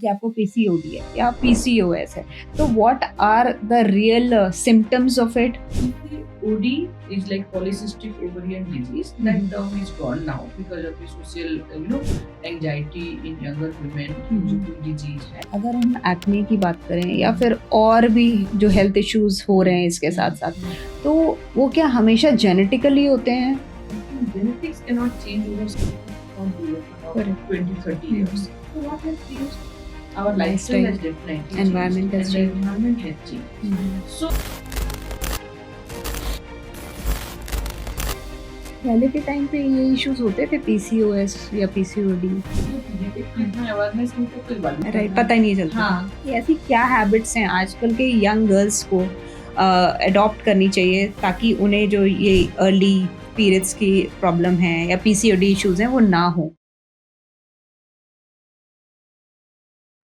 कि आपको पीसीओडी है या पीसीओएस है, तो what are the real symptoms of it? OD is like polycystic ovarian disease. That term is gone now because of the social, anxiety in younger women जो कोई disease है. अगर हम एक्ने की बात करें या फिर और भी जो हेल्थ इश्यूज हो रहे हैं इसके साथ साथ, तो वो क्या हमेशा जेनेटिकली होते हैं? Genetics cannot change over 20-30 years. So what has changed? Our lifestyle has definitely Environment has changed. changed. Environment has changed. So पहले के टाइम पे ये इश्यूज होते थे, पीसीओएस या पीसीओडी? अवेयरनेस नहीं तो कोई बात नहीं, राइट, पता ही नहीं चलता। हाँ. ऐसी क्या हैबिट्स हैं आजकल के यंग गर्ल्स को अडॉप्ट करनी चाहिए ताकि उन्हें जो ये अर्ली पीरियड्स की प्रॉब्लम है या पीसीओडी इश्यूज हैं वो ना हो?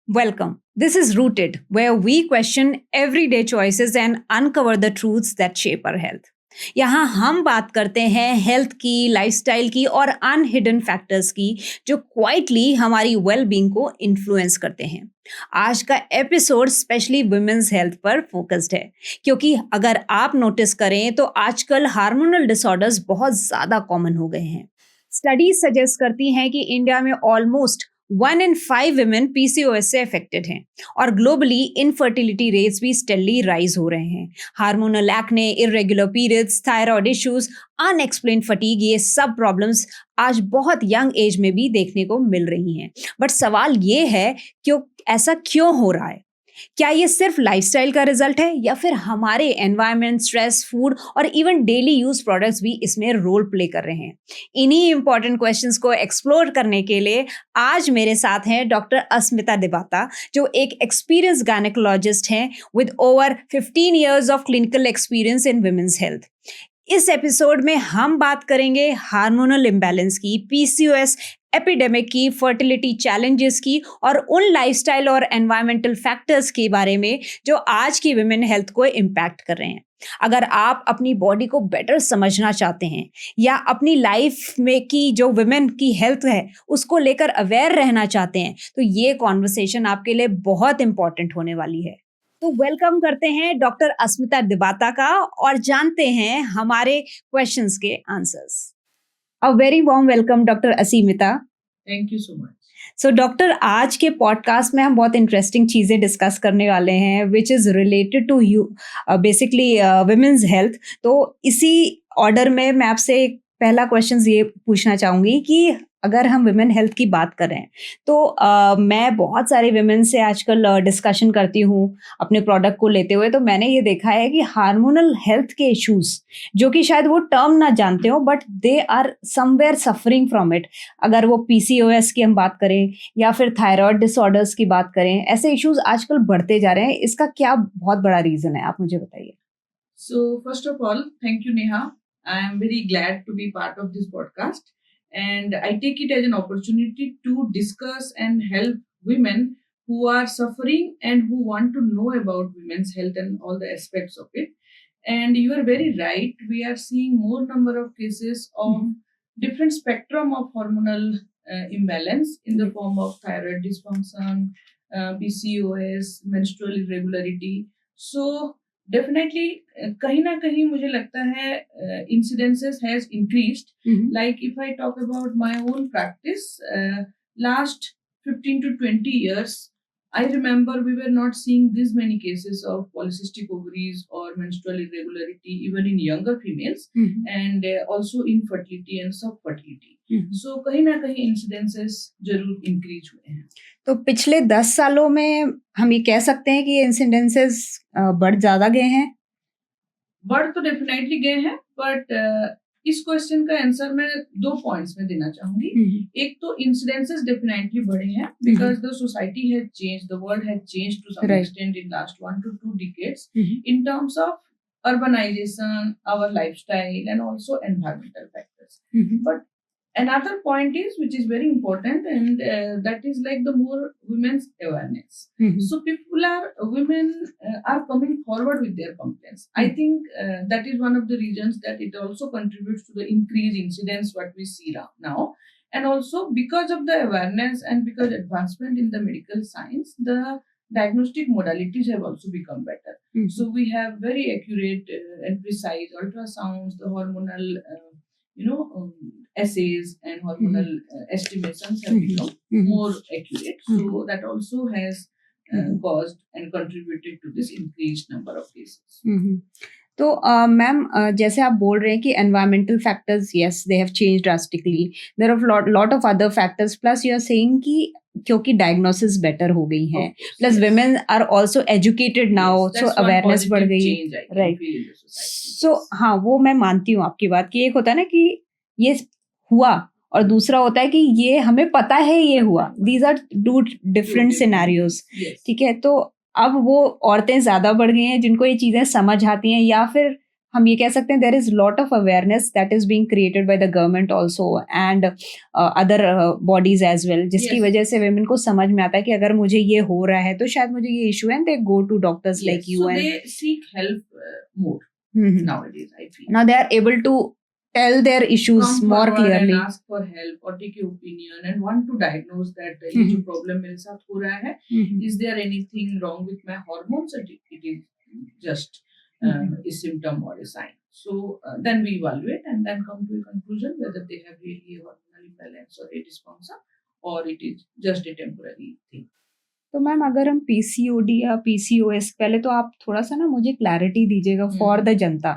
Welcome. This is Rooted, where we question everyday choices and uncover the truths that shape our health. यहाँ हम बात करते हैं हेल्थ की, लाइफस्टाइल की और अनहिडन फैक्टर्स की जो क्वाइटली हमारी वेल बीइंग को इन्फ्लुएंस करते हैं। आज का एपिसोड स्पेशली वुमेन्स हेल्थ पर फोकस्ड है, क्योंकि अगर आप नोटिस करें तो आजकल हार्मोनल डिसऑर्डर्स बहुत ज़्यादा कॉमन हो गए हैं। स्टडीज सजेस्ट करती हैं कि इंडिया में ऑलमोस्ट 1 in 5 women PCOS से अफेक्टेड हैं और ग्लोबली इनफर्टिलिटी रेट्स भी स्टेडली राइज हो रहे हैं। Hormonal acne, irregular periods, thyroid issues, unexplained fatigue, ये सब प्रॉब्लम्स आज बहुत यंग एज में भी देखने को मिल रही हैं। बट सवाल ये है कि ऐसा क्यों हो रहा है? क्या ये सिर्फ लाइफस्टाइल का रिजल्ट है या फिर हमारे एनवायरनमेंट, स्ट्रेस, फूड और इवन डेली यूज प्रोडक्ट्स भी इसमें रोल प्ले कर रहे हैं? इन्हीं इंपॉर्टेंट क्वेश्चंस को एक्सप्लोर करने के लिए आज मेरे साथ हैं डॉक्टर अस्मिता दिबाता, जो एक एक्सपीरियंस गायनेकोलॉजिस्ट हैं with over 15 years of clinical experience in women's health. इस एपिसोड में हम बात करेंगे हार्मोनल इम्बैलेंस की, पीसीओएस एपिडेमिक की, फर्टिलिटी चैलेंजेस की और उन लाइफस्टाइल और एनवायरमेंटल फैक्टर्स के बारे में जो आज की वुमेन हेल्थ को इम्पैक्ट कर रहे हैं। अगर आप अपनी बॉडी को बेटर समझना चाहते हैं या अपनी लाइफ में की जो वुमेन की हेल्थ है उसको लेकर अवेयर रहना चाहते हैं, तो ये कॉन्वर्सेशन आपके लिए बहुत इंपॉर्टेंट होने वाली है। तो वेलकम करते हैं डॉक्टर अस्मिता दिबाता का और जानते हैं हमारे क्वेश्चंस के answers. A very warm welcome doctor Asmita. Thank you so much. So doctor, आज के पॉडकास्ट में हम बहुत इंटरेस्टिंग चीज़ें डिस्कस करने वाले हैं which is related to you, basically women's health. तो इसी ऑर्डर में मैं आपसे एक पहला क्वेश्चन ये पूछना चाहूँगी कि अगर हम वुमेन हेल्थ की बात करें तो मैं बहुत सारे वुमेन से आजकल डिस्कशन करती हूँ अपने प्रोडक्ट को लेते हुए, तो मैंने ये देखा है कि हार्मोनल हेल्थ के इश्यूज जो कि शायद वो टर्म ना जानते हो but they are somewhere suffering from it. अगर वो पीसीओएस की हम बात करें या फिर थायराइड डिसऑर्डर्स की बात करें, ऐसे इश्यूज आजकल बढ़ते जा रहे हैं। इसका क्या बहुत बड़ा रीजन है, आप मुझे बताइए। So first of all, thank you, Neha. I am very glad to be part of this podcast, and I take it as an opportunity to discuss and help women who are suffering and who want to know about women's health and all the aspects of it. And you are very right. We are seeing more number of cases of different spectrum of hormonal imbalance in the form of thyroid dysfunction, PCOS, menstrual irregularity. So definitely कहीं ना कहीं मुझे लगता है incidences has increased. Like if I talk about my own practice, last 15 to 20 years, I remember we were not seeing this many cases of polycystic ovaries or menstrual irregularity even in younger females, and also infertility and subfertility. So कहीं ना कहीं incidences जरूर increase हुए हैं। तो पिछले 10 सालों में हम ये कह सकते हैं कि ये इंसिडेंसेस बढ़ ज्यादा गए हैं? बढ़ तो डेफिनेटली गए हैं, बट इस क्वेश्चन का आंसर मैं 2 पॉइंट्स में देना चाहूंगी। एक तो इंसिडेंसेस डेफिनेटली बढ़े हैं because the society has changed, the world has changed to some extent in last 1 to 2 decades in terms of urbanization, our lifestyle, and also environmental factors. But another point is, which is very important, and that is like the more women's awareness. So women are coming forward with their complaints. I think that is one of the reasons that it also contributes to the increased incidence what we see now. And also because of the awareness and because advancement in the medical science, the diagnostic modalities have also become better. So we have very accurate and precise ultrasounds, the hormonal assays and hormonal estimations have become more accurate. So that also has caused and contributed to this increased number of cases. तो ma'am जैसे आप बोल रहे हैं कि environmental factors yes they have change drastically, there are lot of other factors, plus you are saying कि क्योंकि diagnosis better हो गई है, plus women are also educated now, so awareness बढ़ गई, राइट? सो हाँ, वो मैं मानती हूँ आपकी बात कि एक होता है ना कि ये हुआ और दूसरा होता है कि ये हमें पता है ये हुआ, these are two different scenarios, ठीक है? तो अब वो औरतें ज्यादा बढ़ गई हैं जिनको ये चीजें समझ आती हैं, या फिर हम ये कह सकते हैं there is lot of awareness that is being created by the government also and other bodies as well, जिसकी वजह से women को समझ में आता है कि अगर मुझे ये हो रहा है तो शायद मुझे ये इशू है, they go to doctors like you and they seek help more nowadays, I feel. now they are able to tell their issues Come more forward clearly. and ask for help or take your opinion and want to diagnose that ये जो problem मेरे साथ हो रहा है, is there anything wrong with my hormones, or it is just a symptom or a sign. So then we evaluate and then come to a conclusion whether they have really a hormonal imbalance or a dysfunction, or it is just a temporary thing. तो ma'am अगर हम PCOD या PCOS, पहले तो आप थोड़ा सा ना मुझे क्लैरिटी दीजिएगा फॉर द जनता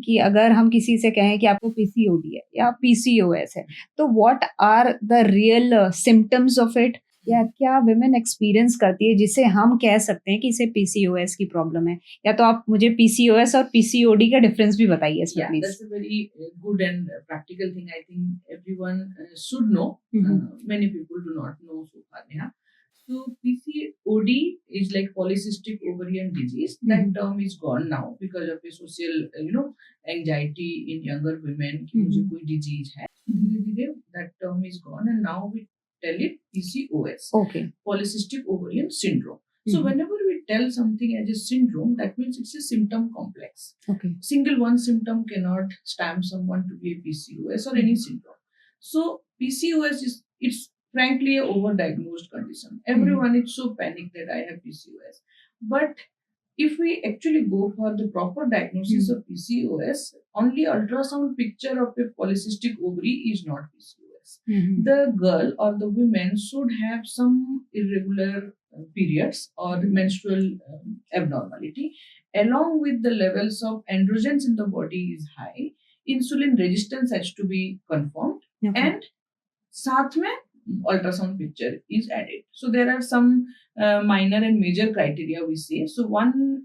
कि अगर हम किसी से कहें कि आपको पीसीओडी है या पीसीओएस है, तो what are the real symptoms of it, या क्या विमेन एक्सपीरियंस करती है जिसे हम कह सकते हैं कि इसे पीसीओएस की प्रॉब्लम है? या तो आप मुझे पीसीओएस और पीसीओडी का डिफरेंस भी बताइए इसमें please. That's a very good and practical thing. I think everyone should know. Many people do not know so far. Yeah. So PCOD is like polycystic ovarian disease. That term is gone now because of a social, anxiety in younger women कि मुझे कोई disease है. धीरे-धीरे that term is gone and now we tell it PCOS. Okay. Polycystic ovarian syndrome. So whenever we tell something as a syndrome, that means it's a symptom complex. Okay. Single one symptom cannot stamp someone to be a PCOS or any syndrome. So PCOS it's frankly a overdiagnosed condition. Everyone is so panicked that I have PCOS. But if we actually go for the proper diagnosis of PCOS, only ultrasound picture of a polycystic ovary is not PCOS. The girl or the woman should have some irregular periods or menstrual abnormality, along with the levels of androgens in the body is high, insulin resistance has to be confirmed, and साथ में ultrasound picture is added. So there are some minor and major criteria we say. So one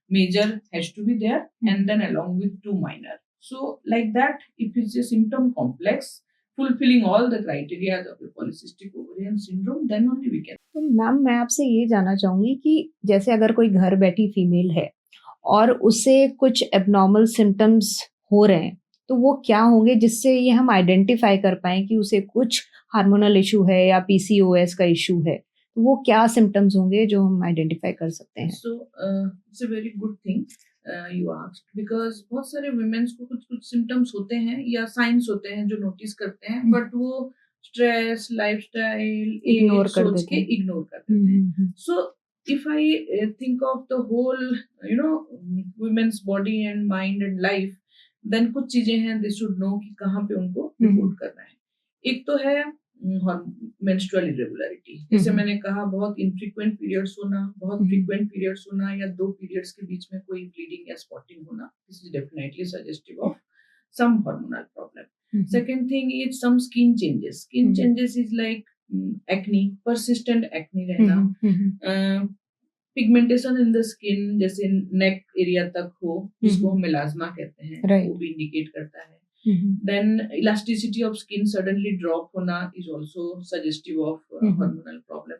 major has to be there and then along with two minor. So like that, if it's a symptom complex fulfilling all the criteria of a polycystic ovarian syndrome, then only we can. तो ma'am मैं आपसे ये जानना चाहूंगी कि जैसे अगर कोई घर बैठी फीमेल है और उसे कुछ एबनॉर्मल सिम्टम्स हो रहे हैं, तो वो क्या होंगे जिससे ये हम आइडेंटिफाई कर पाएं कि उसे कुछ हार्मोनल इशू है या पीसीओएस का इशू है? तो वो क्या सिम्टम्स होंगे जो हम आइडेंटिफाई कर सकते हैं? So it's a very good thing you asked, because बहुत सारे women's को कुछ symptoms होते हैं या signs होते हैं जो notice करते हैं, but वो stress, lifestyle, Ignore age कर सोच देते के हैं. ignore कर देते हैं. So if I think of the whole, women's body and mind and life, then कुछ चीजें हैं they should know कि कहाँ पे उनको report करना है. एक तो है menstrual irregularity. जैसे मैंने कहा, बहुत infrequent periods होना, बहुत frequent periods होना, या दो periods के बीच में कोई bleeding या spotting होना, this is definitely suggestive of some hormonal problem. Second thing is some skin changes. Skin changes is like acne, persistent acne रहना, pigmentation in the skin, जैसे neck area तक हो, जिसको हम melasma कहते हैं, वो भी indicate करता है. Then elasticity of skin suddenly drop होना is also suggestive of hormonal problem.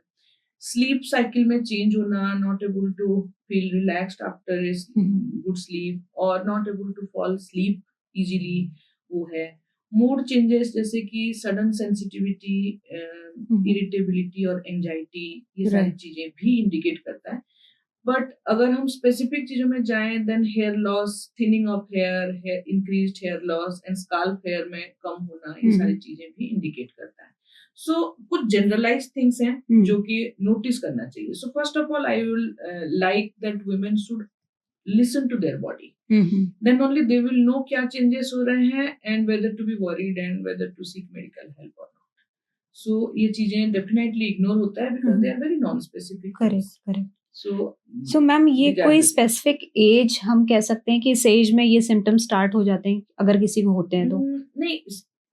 Sleep cycle में change होना, not able to feel relaxed after a good sleep, or not able to fall asleep easily, वो है. Mood changes जैसे कि sudden sensitivity, irritability और anxiety, ये सारी चीजें भी indicate करता है. बट अगर हम स्पेसिफिक चीजों में जाएं then hair loss, thinning of hair, increased hair loss and scalp hair में कम होना, ये सारी चीजें भी इंडिकेट करता है. सो कुछ जनरलाइज थिंग्स हैं जो कि नोटिस करना चाहिए. So first of all I will like that women should listen to their body. Then only they will know क्या changes हो रहे हैं and whether to be worried and whether to seek medical help or not. So ये चीजें definitely ignore होता है because they are very non-specific. Correct. So ma'am ये these are कोई the- स्पेसिफिक एज हम कह सकते हैं कि इस एज में ये सिम्टम्स स्टार्ट हो जाते हैं अगर किसी को होते हैं तो? नहीं,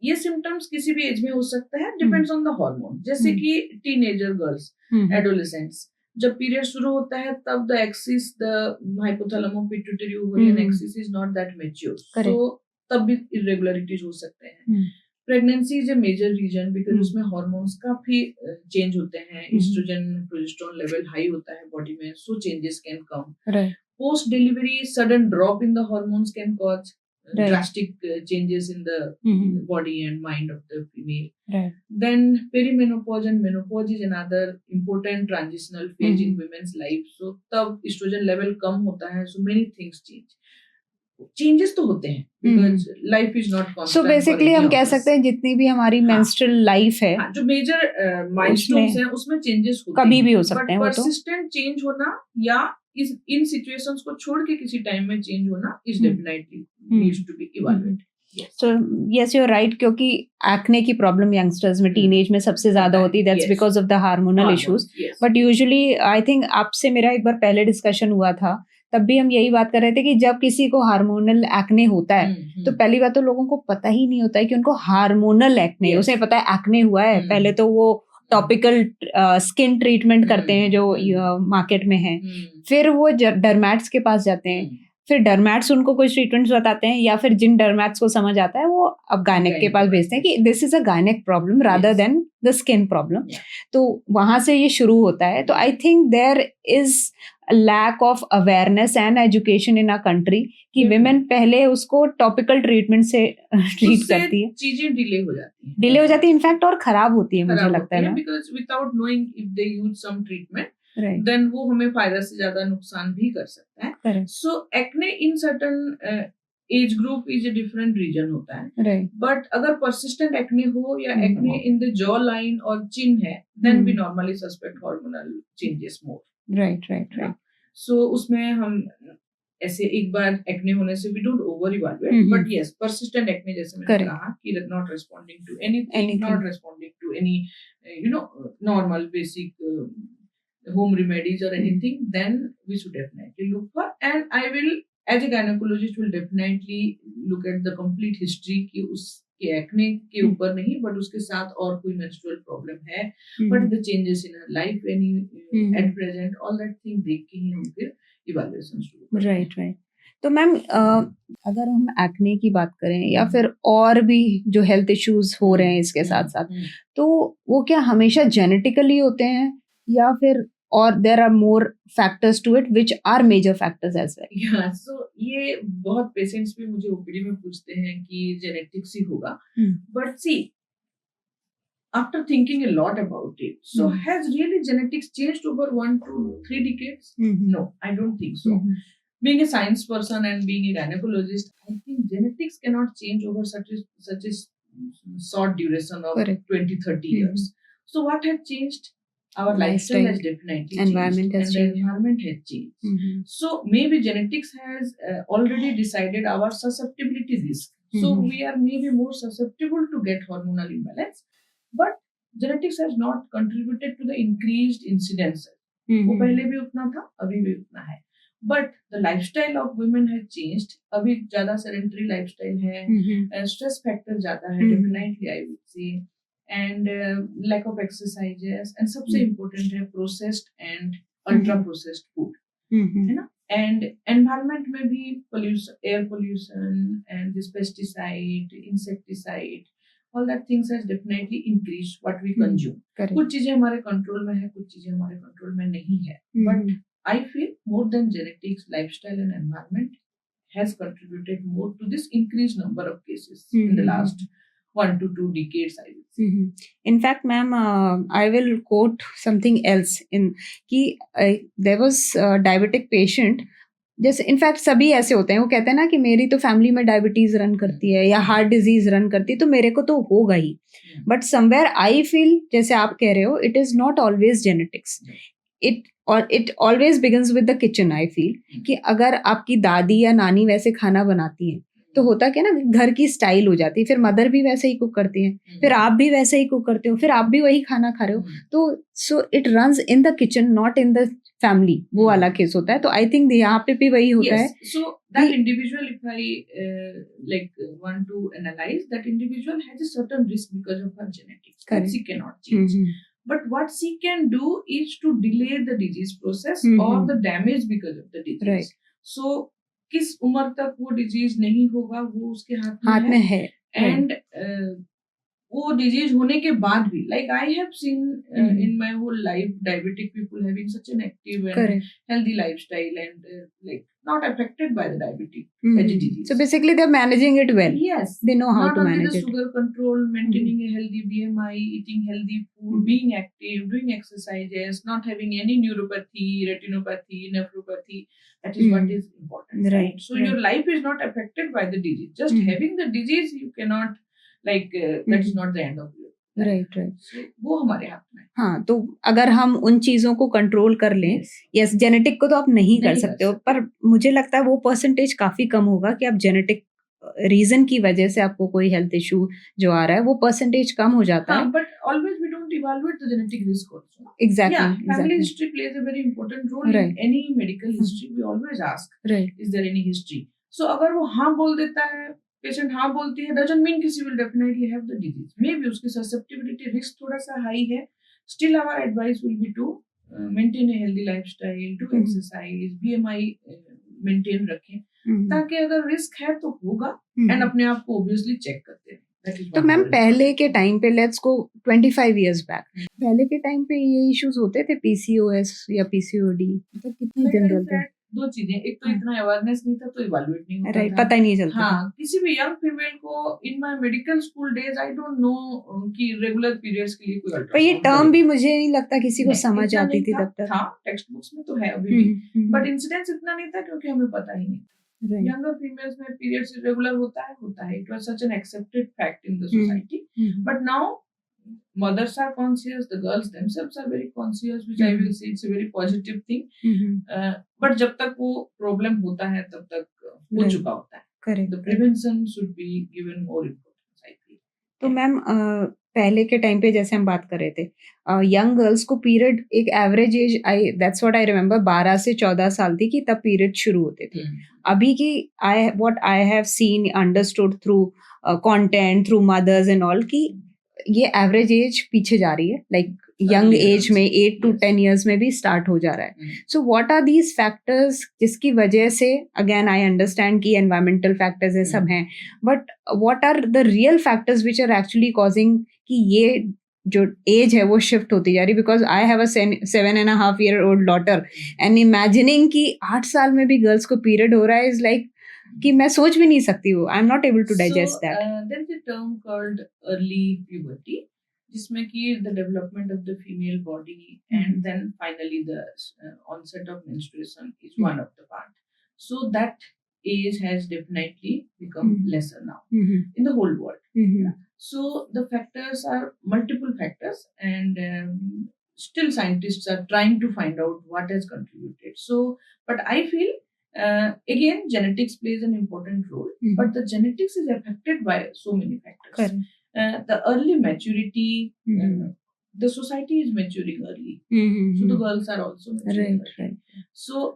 ये सिम्टम्स किसी भी एज में हो सकता है, डिपेंड्स ऑन द हार्मोन. जैसे कि टीनेजर गर्ल्स, एडोलेसेंट्स, जब पीरियड शुरू होता है तब the axis, the hypothalamo pituitary ovarian axis is not that mature, so तब भी इरेगुलरिटीज हो सकते हैं. Pregnancy is a major reason because उसमें हार्मोन्स काफी चेंज होते हैं. एस्ट्रोजन, प्रोजेस्टेरोन लेवल हाई होता है बॉडी में, so changes can come. Post delivery sudden drop in the hormones can cause drastic changes in the body and mind of the female. Then perimenopause and menopause is another important transitional phase in women's life. So तब estrogen level कम होता है, so many things change. Changes तो होते हैं because life is not constant. So basically हम कह सकते हैं जितनी भी हमारी menstrual life है, जो major milestones हैं उसमें changes होते कभी हैं, भी हो सकते हैं. but persistent change होना या इन सिचुएशंस को छोड़ के किसी टाइम में चेंज होना is definitely needs to be evaluated. So yes, you're right, क्योंकि एक्ने की प्रॉब्लम यंगस्टर्स में टीनेज में सबसे ज्यादा होती है. That's because of the hormonal issues. But usually I think आपसे मेरा एक बार पहले डिस्कशन हुआ था, तब भी हम यही बात कर रहे थे कि जब किसी को हार्मोनल एक्ने होता है तो पहली बात तो लोगों को पता ही नहीं होता है कि उनको हार्मोनल एक्ने, उसे पता है एक्ने हुआ है. पहले तो वो टॉपिकल स्किन ट्रीटमेंट करते हैं जो मार्केट में है, फिर वो डर्मैट्स के पास जाते हैं, फिर डर्मैट्स उनको कुछ ट्रीटमेंट्स बताते हैं, या फिर जिन डर्मैट्स को समझ आता है वो अब गायनेक के पास भेजते हैं कि this is a gynaec problem rather than the skin problem. तो वहां से ये शुरू होता है. तो I think there is lack of awareness and education in a country कि विमेन पहले उसको टॉपिकल ट्रीटमेंट से ट्रीट करती है, चीजें डिले हो जाती है इनफैक्ट, और खराब होती है मुझे लगता है because without knowing if they use some treatment then वो हमें फायदा से ज्यादा नुकसान भी कर सकता है. So acne in certain age group is a different reason होता है. बट अगर परसिस्टेंट एक्ने हो या acne in the jaw line और चिन है, then we normally suspect hormonal changes more. Right. So उसमें हम ऐसे एक बार एक्ने होने से we don't over evaluate, but yes persistent acne जैसे मैंने कहा कि not responding to anything, not responding to any normal basic home remedies or anything, then we should definitely look for. And I will, as a gynecologist, will definitely look at the complete history कि उसके acne के ऊपर नहीं but उसके साथ और कोई menstrual problem है, but the changes in her life any at present, all that thing देख के ही हम फिर evaluation शुरू करते हैं. राइट. तो मैम अगर हम एक्ने की बात करें या फिर और भी जो हेल्थ इश्यूज हो रहे हैं इसके साथ साथ, तो वो क्या हमेशा जेनेटिकली होते हैं या फिर or there are more factors to it which are major factors as well? Yeah, so ये बहुत पेशेंट्स भी मुझे ओपीडी में पूछते हैं कि जेनेटिक्स ही होगा, but see after thinking a lot about it, so has really genetics changed over 1 to 3 decades? No, I don't think so. Being a science person and being a gynecologist, I think genetics cannot change over such a short duration of 20-30 years. So what has changed? Our lifestyle has definitely environment changed, has and changed. the environment has changed. So maybe genetics has already decided our susceptibility risk. So we are maybe more susceptible to get hormonal imbalance, but genetics has not contributed to the increased incidence. वो पहले भी उतना था, अभी भी उतना है. But the lifestyle of women has changed. अभी ज़्यादा sedentary lifestyle है, stress factor ज़्यादा है, definitely I would say. And lack of exercises, and सबसे important है processed and ultra processed food, है ना. And environment में भी pollution, air pollution and this pesticide, insecticide, all that things has definitely increased what we consume. कुछ चीजें हमारे control में है, कुछ चीजें हमारे कंट्रोल में नहीं है. But I feel more than genetics, lifestyle and environment has contributed more to this increased number of cases in the last 1 to 2 decades, I will say. In fact, ma'am, I will quote something else in कि there was a diabetic patient. जैसे in fact सभी ऐसे होते हैं, वो कहते हैं ना कि मेरी तो फैमिली में डायबिटीज रन करती है या हार्ट डिजीज रन करती है, तो मेरे को तो होगा ही. बट समवेयर आई फील, जैसे आप कह रहे हो, it is not always genetics. It always begins with the kitchen. I feel कि अगर आपकी दादी या नानी वैसे खाना बनाती हैं, तो होता क्या ना, घर की स्टाइल हो जाती है. फिर मदर भी वैसे ही कुक करती हैं, फिर आप भी वैसे ही कुक करते हो, फिर आप भी वही खाना खा रहे हो. तो so it runs in the kitchen, not in the family. वो वाला केस होता है. तो आई थिंक यहाँ पे भी वही होता है. So that individual, if I want to analyze, that individual has a certain risk because of her genetics that she cannot change. But what she can do is to delay the disease process or the damage because of the disease. Right. So किस उम्र तक वो disease नहीं होगा, वो उसके हाथ में है. एंड वो डिजीज होने के बाद भी, like I have seen in my whole life, diabetic people having such an active and healthy lifestyle and like not affected by the diabetes as a disease. So basically they're managing it well. Yes, they know how not to only manage the it. Sugar control, maintaining a healthy BMI, eating healthy food, being active, doing exercises, not having any neuropathy, retinopathy, nephropathy. That is what is important, right? So your life is not affected by the disease. Just having the disease, you cannot that is not the end of your life. Right. वो हमारे हाथ में. हाँ, तो अगर हम उन चीजों को कंट्रोल कर लें, यस, जेनेटिक को तो आप नहीं कर सकते हो, पर मुझे लगता है वो परसेंटेज काफी कम होगा कि आप जेनेटिक रीजन की वजह से आपको कोई हेल्थ इशू जो आ रहा है, वो परसेंटेज कम हो जाता है. But always we don't evaluate the genetic risk also. Exactly. Family history plays a very important role in any medical history. We always ask, is there any history? So अगर वो हाँ बोल देता है, पेशेंट हाँ बोलती है, डजंट मीन कि she will definitely have the disease. Maybe उसकी ससेप्टिबिलिटी रिस्क थोड़ा सा हाई है. Still our advice will be to maintain a healthy lifestyle, do exercise, BMI maintain रखें, ताकि अगर रिस्क है तो होगा, एंड अपने आप को ऑब्वियसली चेक करते हैं. तो मैम पहले के टाइम पे, लेट्स गो 25 इयर्स बैक, पहले के टाइम पे ये इश्यूज होते थे, पीसीओएस या पीसीओडी, मतलब कितनी जनरल थे? दो चीजें, एक तो इतना अवेयरनेस नहीं था, तो इवैल्यूएट नहीं होता था. पता ही नहीं चलता. हाँ, किसी भी यंग फीमेल को in my medical school days, I don't know कि रेगुलर पीरियड्स के लिए कोई अल्ट्रासाउंड. पर ये टर्म भी मुझे नहीं लगता किसी को समझ आती थी तब तक. हाँ, टेक्स्ट बुक्स में तो है अभी भी, बट इंसिडेंस इतना नहीं था क्योंकि हमें पता ही नहीं. यंगर फीमेल्स में पीरियड्स इरेगुलर होता है. It was such an accepted fact in the society. But now mothers are conscious, the girls themselves are very conscious, which I will say it's a very positive thing. But जब तक वो problem होता है तब तक हो चुका होता है. Correct. The prevention should be given more importance, I feel. तो मैम पहले के टाइम पे जैसे हम बात कर रहे थे, यंग गर्ल्स को पीरियड एक average age, that's what I remember, 12 से 14 साल थी कि तब पीरियड शुरू होते थे. अभी की what I have scene, understood through content, through mothers and all, की ये एवरेज एज पीछे जा रही है. लाइक यंग एज में 8 to 10 इयर्स में भी स्टार्ट हो जा रहा है. So what are these factors जिसकी वजह से, अगेन आई अंडरस्टैंड कि एनवायरमेंटल फैक्टर्स ये सब हैं, but what are the real factors which are actually causing कि ये जो एज है वो शिफ्ट होती जा रही? Because I have a 7.5-year-old daughter, and imagining कि 8 साल में भी गर्ल्स को पीरियड हो रहा है इज लाइक कि मैं सोच भी नहीं सकती हूँ. I am not able to digest that. There is a term called early puberty, जिसमें कि the development of the female body and then finally the onset of menstruation is one of the part. So that age has definitely become lesser now in the whole world. So the factors are multiple factors, and still scientists are trying to find out what has contributed. So, but I feel again genetics plays an important role, but the genetics is affected by so many factors. The early maturity, the society is maturing early, so the girls are also maturing early. So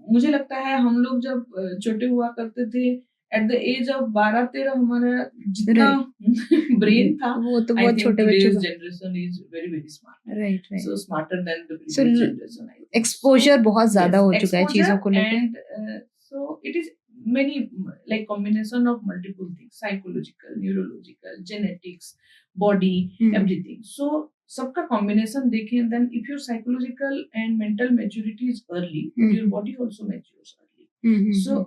मुझे लगता है हम लोग जब छोटे हुआ करते थे, एट द एज ऑफ 12-13 हमारा जितना ब्रेन था, वो तो बहुत छोटे बच्चों का. Generation is very very smart, right, so smarter than the previous generation. Exposure बहुत ज्यादा हो चुका है चीजों को लेकर. And so it is many like combination of multiple things, psychological, neurological, genetics, body, everything. So सबका combination देखें, then if your psychological and mental maturity is early, your body also matures early. So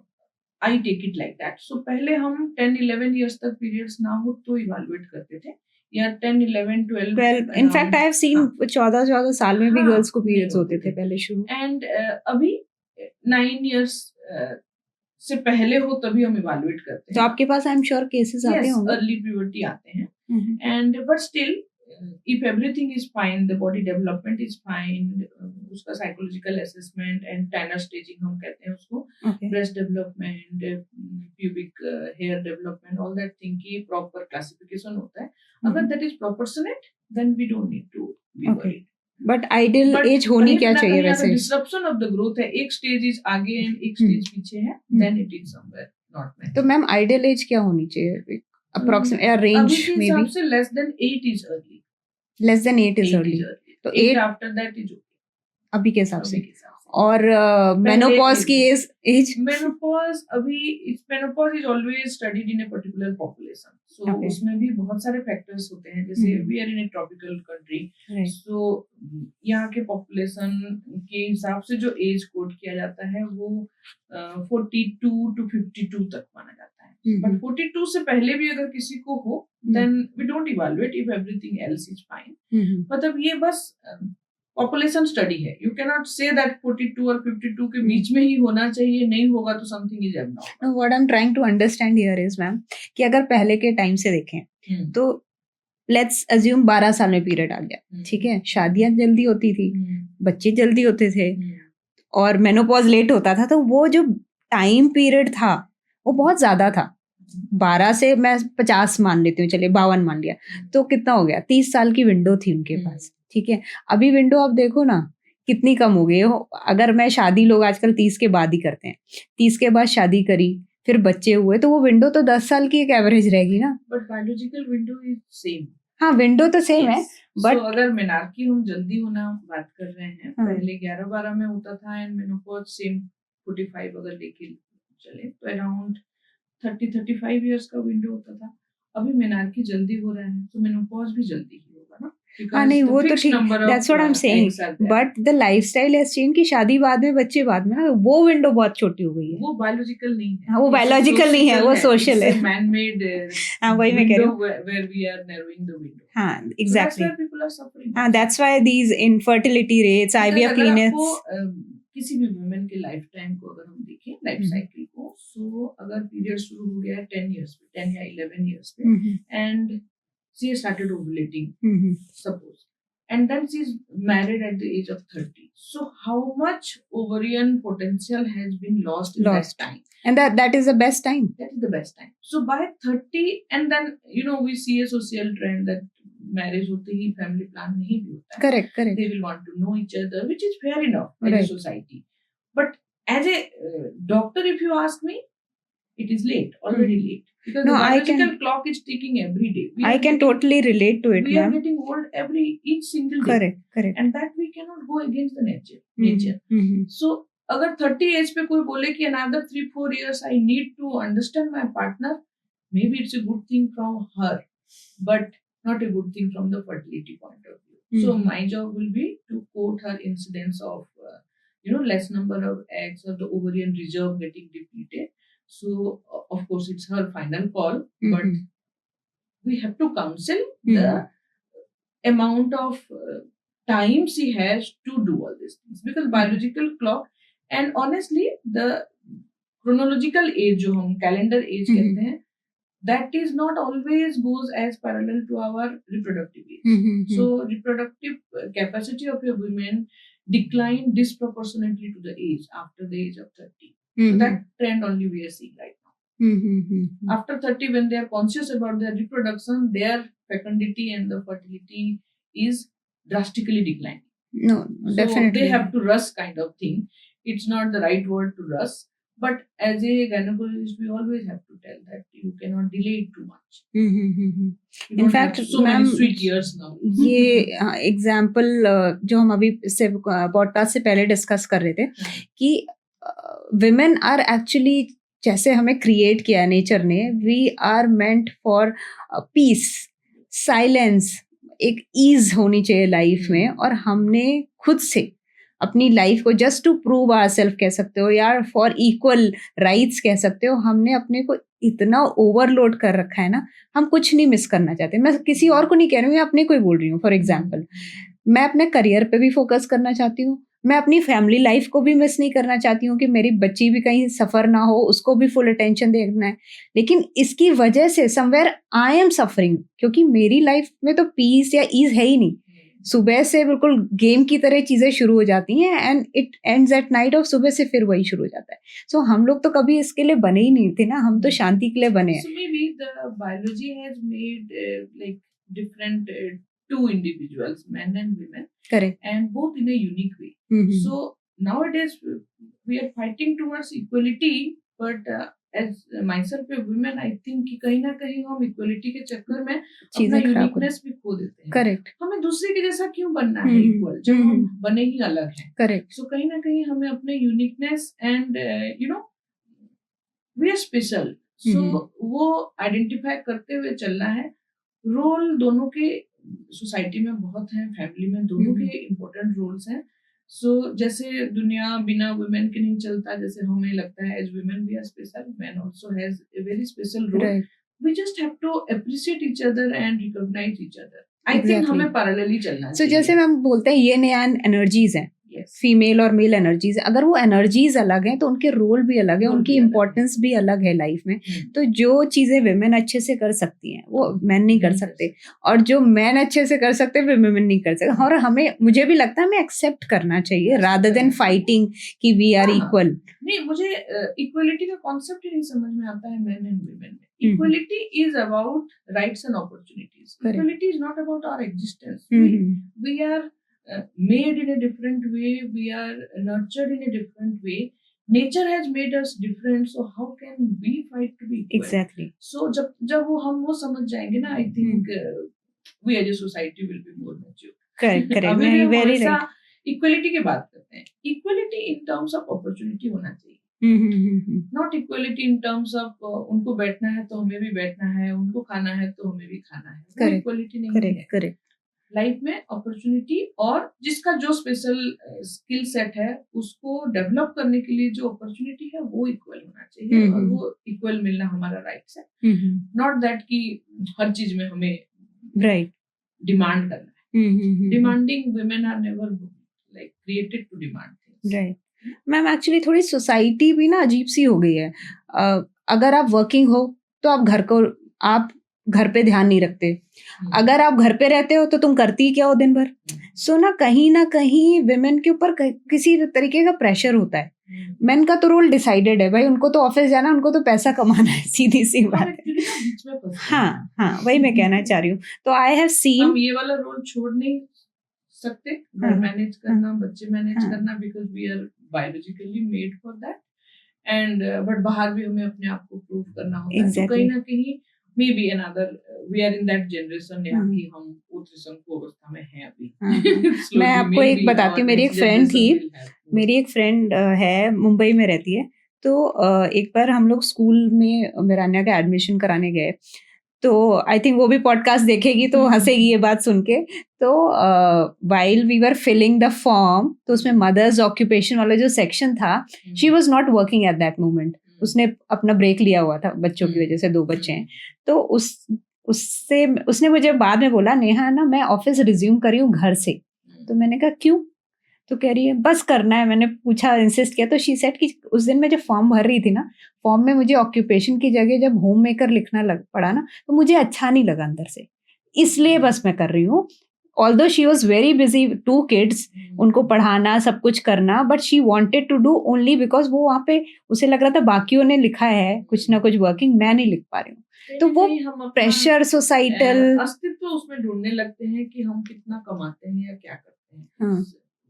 I take it like that. So पहले हम 10-11 years तक periods ना हो तो evaluate करते थे, या 10-11-12 12 इनफैक्ट आई हैव सीन 14 साल में भी हाँ, गर्ल्स को नहीं पीरियड्स होते होते थे थे. पहले शुरू. एंड अभी 9 years से पहले हो तभी हम इवेलुएट करते तो हैं. आपके पास आई एम श्योर केसेस आते Yes, होंगे. early puberty आते हैं. हम्म. And but still, if everything is fine, the body development is fine, उसका psychological assessment and Tanner staging हम कहते हैं उसको, Okay. breast development, pubic hair development, all that thing की proper classification होता है. अगर that is proportionate, then we don't need to be Okay. worried. But ideal But age होनी कहीं क्या ना चाहिए कहीं अगर वैसे? disruption of the growth है, एक stage is आगे and एक stage पीछे है, then it is somewhere not matching. तो मैम आइडियल एज क्या होनी चाहिए? अप्रोक्सीमेट या रेंज अभी के मे हिसाब बी से less than 8 is early. Less than 8 is 8 early. is early. तो 8 8 after that is okay. अभी के हिसाब से. अभी के हिसाब से. और मेनोपॉज age की as Menopause menopause is always studied in a particular population. So Okay. उसमें भी बहुत सारे factors होते हैं. जैसे we are in a tropical country. So यहाँ के population के हिसाब से जो age code किया जाता है वो 42 to 52 तक माना जाता है. But 42 से पहले भी अगर किसी को हो, then we don't evaluate if everything else is fine. मतलब ये बस पॉपुलेशन स्टडी है. You can not say that 42 और 52 के बीच में ही होना चाहिए. नहीं होगा तो something is abnormal. What I am trying to understand here is ma'am कि अगर पहले के टाइम से देखें तो लेट्स अज्यूम 12 साल में पीरियड आ गया. ठीक है, शादियां जल्दी होती थी, बच्चे जल्दी होते थे और मेनोपॉज लेट होता था. तो वो जो टाइम पीरियड था वो बहुत ज्यादा था. 12 से मैं 50 मान लेती हूँ, चलिए 52 मान लिया, तो कितना हो गया? 30 साल की विंडो थी उनके पास. ठीक है, अभी विंडो आप देखो ना कितनी कम हो गई. अगर मैं शादी, लोग आजकल 30 के बाद ही करते हैं, 30 के बाद शादी करी फिर बच्चे हुए, तो वो विंडो तो 10 साल की एक एवरेज रहेगी ना. But biological window is same. हाँ, विंडो तो सेम है. बट अगर मेनार्की हम जल्दी होना बात कर रहे हैं, पहले 11-12 में होता था एंड मेनोपॉज सेम 45 अगर लेके चले तो अराउंड 30-35 इयर्स का विंडो होता था. अभी मेनार्की जल्दी हो रहा है तो मेनोपॉज भी जल्दी ही होगा ना. हाँ नहीं, वो तो ठीक, that's what I am saying. But the lifestyle has change कि शादी बाद में बच्चे बाद में ना, वो विंडो बहुत छोटी हो गई है. वो बायोलॉजिकल नहीं है. हाँ, वो बायोलॉजिकल नहीं है, वो सोशल है. Man made. हाँ, वही मैं कह रही हूँ. Where we are narrowing the window. हाँ, एग्जैक्टली. People are suffering. हाँ, that's why these infertility rates, IVF clinics. किसी भी वुमेन के लाइफ टाइम को अगर हम देखें, लाइफ साइकिल को, सो अगर पीरियड शुरू हो गया है 10 years पे, 10 या 11 years पे, and she has started ovulating, suppose, and then she is married at the age of 30. So how much ovarian potential has been lost in that time? And that is the best time. That is the best time. So by 30, and then we see a social trend that marriage होते ही family plan नहीं भी होता है. Correct. They will want to know each other, which is fair enough in a society. But as a doctor, if you ask me, it is late, already late. Because the biological clock is ticking every day. I can totally relate to it, we are getting old each single day. Correct. And that we cannot go against the nature. So अगर 30 as पे कोई बोले कि another 3-4 years I need to understand my partner, maybe it's a good thing from her, but not a good thing from the fertility point of view. So my job will be to quote her incidence of less number of eggs or the ovarian reserve getting depleted. So of course it's her final call, but we have to counsel the amount of time she has to do all these things, because biological clock and honestly the chronological age जो हम calendar age कहते हैं, that is not always goes as parallel to our reproductive age. So reproductive capacity of a woman decline disproportionately to the age after the age of 30. So that trend only we are seeing right now. After 30, when they are conscious about their reproduction, their fecundity and the fertility is drastically declining. No, definitely. So they have to rush kind of thing. It's not the right word to rush. But as a gynecologist, we always have to tell that you cannot delay it too much. In fact, so many sweet years now. ये example जो हम अभी से podcast से पहले discuss कर रहे थे कि women are actually, जैसे हमें क्रिएट किया नेचर ने, we are meant for peace, silence, एक ईज होनी चाहिए लाइफ में, और हमने खुद से अपनी लाइफ को just to prove our self कह सकते हो या फॉर इक्वल राइट्स कह सकते हो, हमने अपने को इतना ओवरलोड कर रखा है ना, हम कुछ नहीं मिस करना चाहते। मैं किसी और को नहीं कह रही हूँ, मैं अपने को ही बोल रही हूँ। फॉर एग्जाम्पल, मैं अपने करियर पे भी फोकस करना चाहती हूँ, मैं अपनी फैमिली लाइफ को भी मिस नहीं करना चाहती हूँ कि मेरी बच्ची भी कहीं सफर ना हो, उसको भी फुल अटेंशन देखना है। लेकिन इसकी वजह से समवेयर आई एम सफरिंग, क्योंकि मेरी लाइफ में तो पीस या ईज है ही नहीं। सुबह से बिल्कुल गेम की तरह चीजें शुरू हो जाती हैं and it ends at night, और सुबह से फिर वही शुरू हो जाता है। सो हम लोग तो कभी इसके लिए बने ही नहीं थे ना, हम तो शांति के लिए बने हैं। So maybe the biology has made like different two individuals, men and women, correct. and both in a unique way. So nowadays we are fighting towards equality, but as myself a woman, I think कि कहीं ना कहीं हम equality के चक्कर में अपना चीजें खराब हो uniqueness भी खो देते हैं। करेक्ट हमें दूसरे के जैसा क्यों बनना है इक्वल, जब हम बने ही अलग हैं। करेक्ट। सो कहीं ना कहीं हमें अपने uniqueness and you know we are special, so वो आइडेंटिफाई करते हुए चलना है। रोल दोनों के सोसाइटी में बहुत हैं, फैमिली में दोनों के इम्पोर्टेंट रोल्स हैं। सो जैसे दुनिया बिना वुमेन के नहीं चलता, जैसे हमें लगता है as women we are special, man also has a very special role. We just have to appreciate each other and recognize each other. I think हमें पैरेलली चलना चाहिए। जैसे हम बोलते हैं ये नया एनर्जीज हैं, फीमेल और मेल एनर्जीज, अगर वो एनर्जीज अलग हैं तो उनके रोल भी अलग है, उनकी इम्पोर्टेंस भी अलग है लाइफ में। तो जो चीजें विमेन अच्छे से कर सकती हैं वो मैन नहीं कर सकते, और जो मैन अच्छे से कर सकते हैं वो विमेन नहीं कर सकते। और हमें, मुझे भी लगता है हमें एक्सेप्ट करना चाहिए रादर देन फाइटिंग कि वी आर इक्वल। नहीं, मुझे इक्वलिटी का कॉन्सेप्ट ही नहीं समझ में आता है मैन एंड वुमेन में। Equality is about rights and opportunities. Correct. Equality is not about our existence. We are made in a different way. We are nurtured in a different way. Nature has made us different. So how can we fight to be equal? Exactly. So जब हम वो समझ जाएंगे ना, I think we as a society will be more mature. Correct. अभी भी हम Very हमेशा right. इक्वलिटी की बात करते हैं। Equality in terms of opportunity होना चाहिए, not equality in terms of उनको बैठना है तो हमें भी बैठना है, उनको खाना है तो हमें भी खाना है। वो इक्वलिटी नहीं है। करेक्ट। लाइफ में अपॉर्चुनिटी और जिसका जो स्पेशल स्किल सेट है उसको डेवलप करने के लिए जो अपॉर्चुनिटी है वो इक्वल होना चाहिए, और वो इक्वल मिलना हमारा राइट्स है। नॉट दैट कि हर चीज में हमें राइट डिमांड करना है। Demanding women are never like created to demand things. Right ma'am, actually थोड़ी सोसाइटी भी ना अजीब सी हो गई है। अगर आप वर्किंग हो तो आप घर पे ध्यान नहीं रखते, अगर आप घर पे रहते हो तो तुम करती क्या हो दिन भर। सो ना कहीं विमेन के ऊपर किसी तरीके का प्रेशर होता है। मेन का तो रोल डिसाइडेड है, भाई उनको तो ऑफिस जाना, उनको तो पैसा कमाना है, सीधी सी बात है। हाँ, वही मैं कहना चाह रही हूँ। तो आई हैव सीन, हम ये वाला रोल छोड़ नहीं सकते, घर मैनेज करना, बच्चे मैनेज करना, because we are biologically made for that, and but बाहर भी हमें अपने आप को प्रूव करना होता है। तो कहीं ना कहीं maybe another we are in that generation कि हम उत्तम को अवस्था में हैं अभी। मैं आपको एक बताती हूँ, मेरी एक फ्रेंड है, मुंबई में रहती है। तो एक बार हम लोग स्कूल में मिरानिया का एडमिशन कराने गए, तो आई थिंक वो भी पॉडकास्ट देखेगी तो हंसेगी ये बात सुन के। तो while we were filling the form, तो उसमें मदर्स ऑक्यूपेशन वाला जो सेक्शन था, she was not working at that moment. उसने अपना ब्रेक लिया हुआ था बच्चों की वजह से, 2 बच्चे हैं। तो उसने मुझे बाद में बोला, नेहा ना मैं ऑफिस रिज्यूम कर रही हूँ घर से। तो मैंने कहा क्यों? तो कह रही है बस करना है। मैंने पूछा, इंसिस्ट किया, तो शी सेड कि उस दिन मैं जब फॉर्म भर रही थी ना, फॉर्म में मुझे ऑक्यूपेशन की जगह जब होम मेकर लिखना पड़ा ना, तो मुझे अच्छा नहीं लगा अंदर से, इसलिए बस मैं कर रही हूँ। Although she was very busy, 2 kids, उनको पढ़ाना, सब कुछ करना, but she wanted to do only because वो वहाँ पे उसे लग रहा था बाकियों ने लिखा है कुछ ना कुछ वर्किंग, मैं नहीं लिख पा रही हूँ। तो वो प्रेशर सोसाइटल अस्तित्व उसमें ढूंढने लगते हैं कि हम कितना कमाते हैं या क्या करते हैं।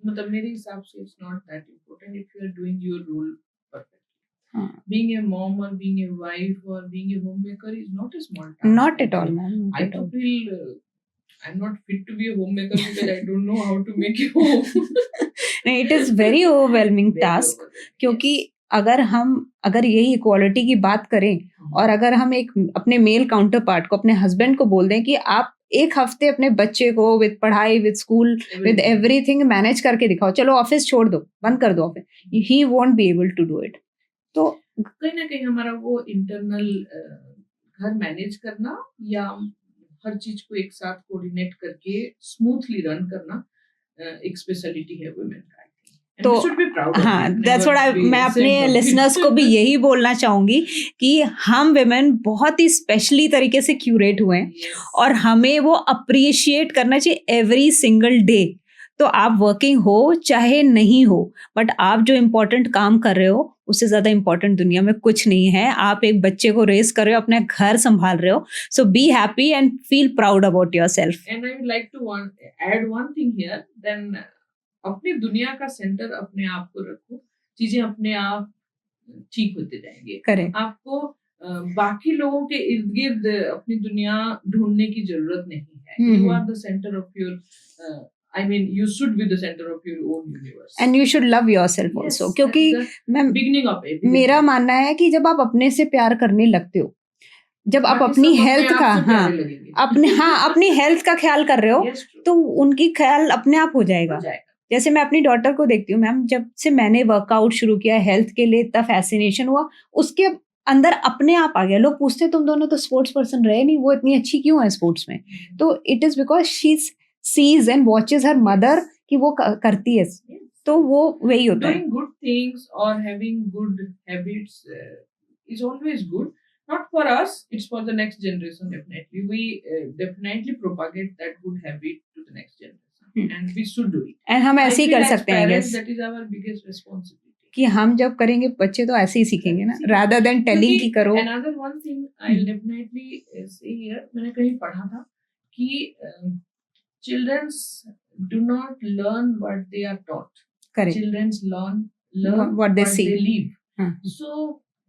मतलब मेरे हिसाब से it's not that important if you are doing your role perfectly. Being a mom or being a wife or being a homemaker is not a small task. Not at all, ma'am. I feel I'm not fit to be a homemaker because I don't know how to make a home. It is very overwhelming task, क्योंकि अगर यही equality की बात करें और अगर हम एक अपने मेल काउंटर पार्ट को, अपने हस्बैंड को बोल दें कि आप एक हफ्ते अपने बच्चे को विद पढ़ाई, with school, with everything manage करके दिखाओ, चलो ऑफिस छोड़ दो, बंद कर दो office, he won't be able to do it. तो कहीं ना कहीं हमारा वो इंटरनल घर मैनेज करना या हर चीज को एक साथ कोऑर्डिनेट करके स्मूथली रन करना एक स्पेशलिटी है वुमेन का. तो हाँ, दैट्स व्हाट मैं अपने लिसनर्स को भी यही बोलना चाहूंगी कि हम विमेन बहुत ही स्पेशली तरीके से क्यूरेट हुए हैं और हमें वो अप्रिशिएट करना चाहिए एवरी सिंगल डे. तो आप वर्किंग हो चाहे नहीं हो, बट आप जो इम्पोर्टेंट काम कर रहे हो उससे ज्यादा इम्पोर्टेंट दुनिया में कुछ नहीं है. आप एक बच्चे को रेस कर रहे हो, अपने घर संभाल रहे हो. So be happy and feel proud about yourself. And I would like to add one thing here, then अपनी दुनिया का सेंटर अपने आप को रखो, चीजें अपने आप ठीक होते जाएंगे. करेक्ट. आपको बाकी लोगों के इर्द गिर्द अपनी दुनिया ढूंढने की जरूरत नहीं है. You are the centre of your I mean, you should be the center of your own universe. And you should love yourself also. क्योंकि beginning of it. मेरा मानना है कि जब आप अपने से प्यार करने लगते हो, जब आप अपनी हेल्थ का अपनी हेल्थ का ख्याल कर रहे हो, तो उनकी ख्याल अपने आप हो जाएगा. जैसे मैं अपनी डॉटर को देखती हूँ मैम, जब से मैंने वर्कआउट शुरू किया, हेल्थ के लिए इतना फैसिनेशन हुआ, उसके अंदर अपने आप आ गया. लोग पूछते तुम दोनों तो स्पोर्ट्स पर्सन रहे नहीं, वो इतनी अच्छी क्यों है स्पोर्ट्स में? तो it is because she sees and watches her mother कि वो करती है. तो वो वही होता है. Doing good things or having good habits is always good. Not for us, it's for the next generation. Definitely, we definitely propagate that good habit to the next generation, and we should do it. And हम ऐसे ही कर सकते हैं. Parents, that is our biggest responsibility. कि हम जब करेंगे बच्चे तो ऐसे ही सीखेंगे ना, rather than telling कि करो. Another one thing I'll definitely say here, मैंने कहीं पढ़ा था कि children do not learn what they are taught. Correct. Children learn what they see. live. So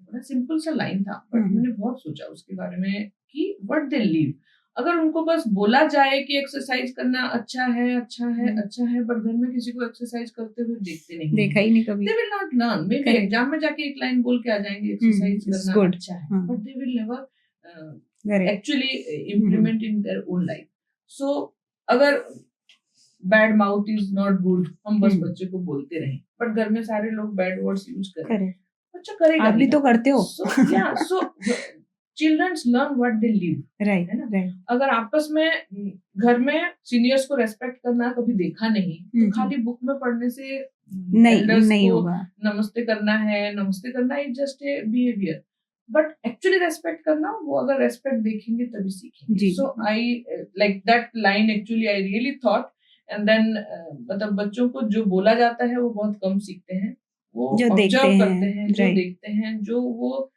बड़ा सिंपल सा लाइन था, बट मैंने बहुत सोचा उसके बारे में कि what they live. अगर उनको बस बोला जाए कि एक्सरसाइज करना अच्छा है, बट घर में किसी को एक्सरसाइज करते हुए देखा ही नहीं कभी. They will not learn. Maybe exam में जाके एक लाइन बोल के आ जाएंगे एक्सरसाइज करना अच्छा है, but they will never actually implement in their own life. So अगर bad mouth is not good, हम बस बच्चे को बोलते रहें, बट घर में सारे लोग बैड वर्ड्स यूज करें, बच्चा करेगा. आप भी तो करते हो. So children learn what they live. Right है ना. अगर आपस में घर में सीनियर्स को रेस्पेक्ट करना कभी देखा नहीं, तो खाली बुक में पढ़ने से नहीं होगा. नमस्ते करना is just a behaviour, but actually respect करना, वो अगर रेस्पेक्ट देखेंगे तभी सीखेंगे. So I like that line, actually I really thought. And then मतलब बच्चों को जो बोला जाता है वो बहुत कम सीखते हैं, वो जो ऑब्जर्व करते हैं, जो देखते हैं, जो वो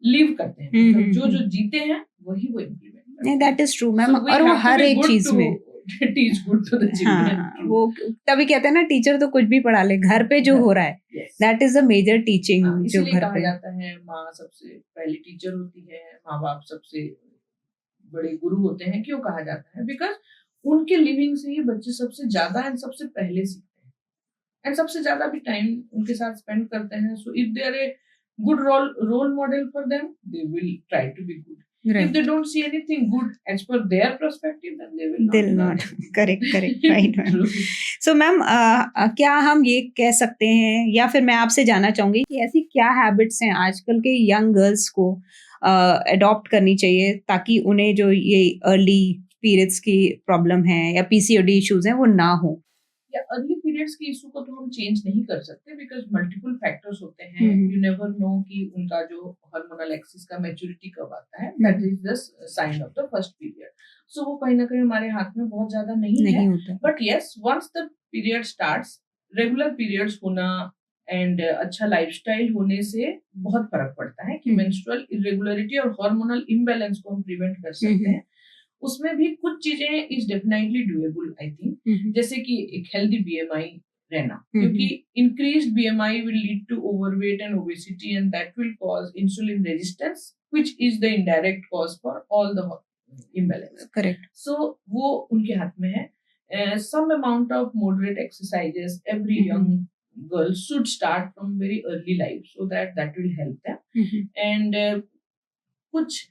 लिव करते हैं, जो जीते हैं वही वो इम्प्लीमेंट करते हैं. That is true ma'am. और वो हर एक चीज में teach good to the children. वो तभी कहते हैं ना, टीचर तो कुछ भी पढ़ा ले, घर पे जो हो रहा है that is the major teaching. जो घर पे जाता है, माँ सबसे पहली टीचर होती है, माँ बाप सबसे बड़े गुरु होते हैं. क्यों कहा जाता है? बिकॉज उनके लिविंग से ही बच्चे सबसे ज्यादा एंड सबसे पहले सीखते हैं, एंड सबसे ज्यादा भी टाइम उनके साथ स्पेंड करते हैं. So if they are a good role model for them, they will try to be good. Right. If they don't see anything good as per their perspective, then they'll not. Correct. Right. So, ma'am, क्या हम ये कह सकते हैं, या फिर मैं आपसे जानना चाहूंगी कि ऐसी क्या हैबिट्स हैं आजकल के यंग गर्ल्स को अडॉप्ट करनी चाहिए ताकि उन्हें जो ये अर्ली पीरियड्स की प्रॉब्लम है या पीसीओडी इश्यूज हैं वो ना हो? या अर्ली पीरियड्स के इशू को तो हम चेंज नहीं कर सकते, बिकॉज मल्टीपल फैक्टर्स होते हैं. यू नेवर नो कि उनका जो हार्मोनल एक्सिस का मैच्योरिटी कब आता है. That is the sign of the first period. So वो कहीं ना कहीं हमारे हाथ में बहुत ज्यादा नहीं है. But yes, once the period starts, regular periods होना एंड अच्छा लाइफस्टाइल होने से बहुत फर्क पड़ता है कि मेंस्ट्रुअल इरेगुलरिटी और हार्मोनल इम्बैलेंस को हम प्रिवेंट कर सकते हैं. उसमें भी कुछ चीजें is definitely doable I think, जैसे कि एक हेल्दी बीएमआई रहना, क्योंकि increased BMI will lead to overweight and obesity, and that will cause insulin resistance, which is the indirect cause for all the imbalance. Correct. So वो उनके हाथ में है. some amount of moderate exercises every young girl should start from very early life, so that will help them. And कुछ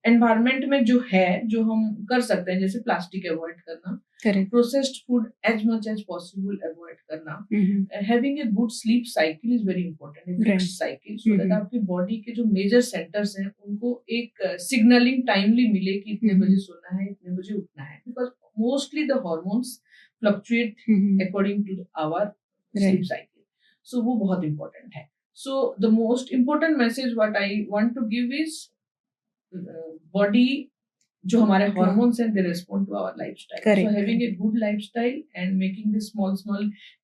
environment में जो है, जो हम कर सकते हैं, जैसे प्लास्टिक अवॉइड करना, correct. Processed food as much as possible avoid करना, having a good sleep cycle is very important, a fixed cycle, so that आपकी बॉडी के जो मेजर सेंटर्स हैं उनको एक सिग्नलिंग टाइमली मिले कि इतने बजे सोना है, इतने बजे उठना है, because mostly the hormones fluctuate according to our sleep cycle, so वो बहुत इंपॉर्टेंट है. So the most important message what I want to give is body जो हमारे hormones हैं they respond to our lifestyle. Correct. So having a good lifestyle and making this small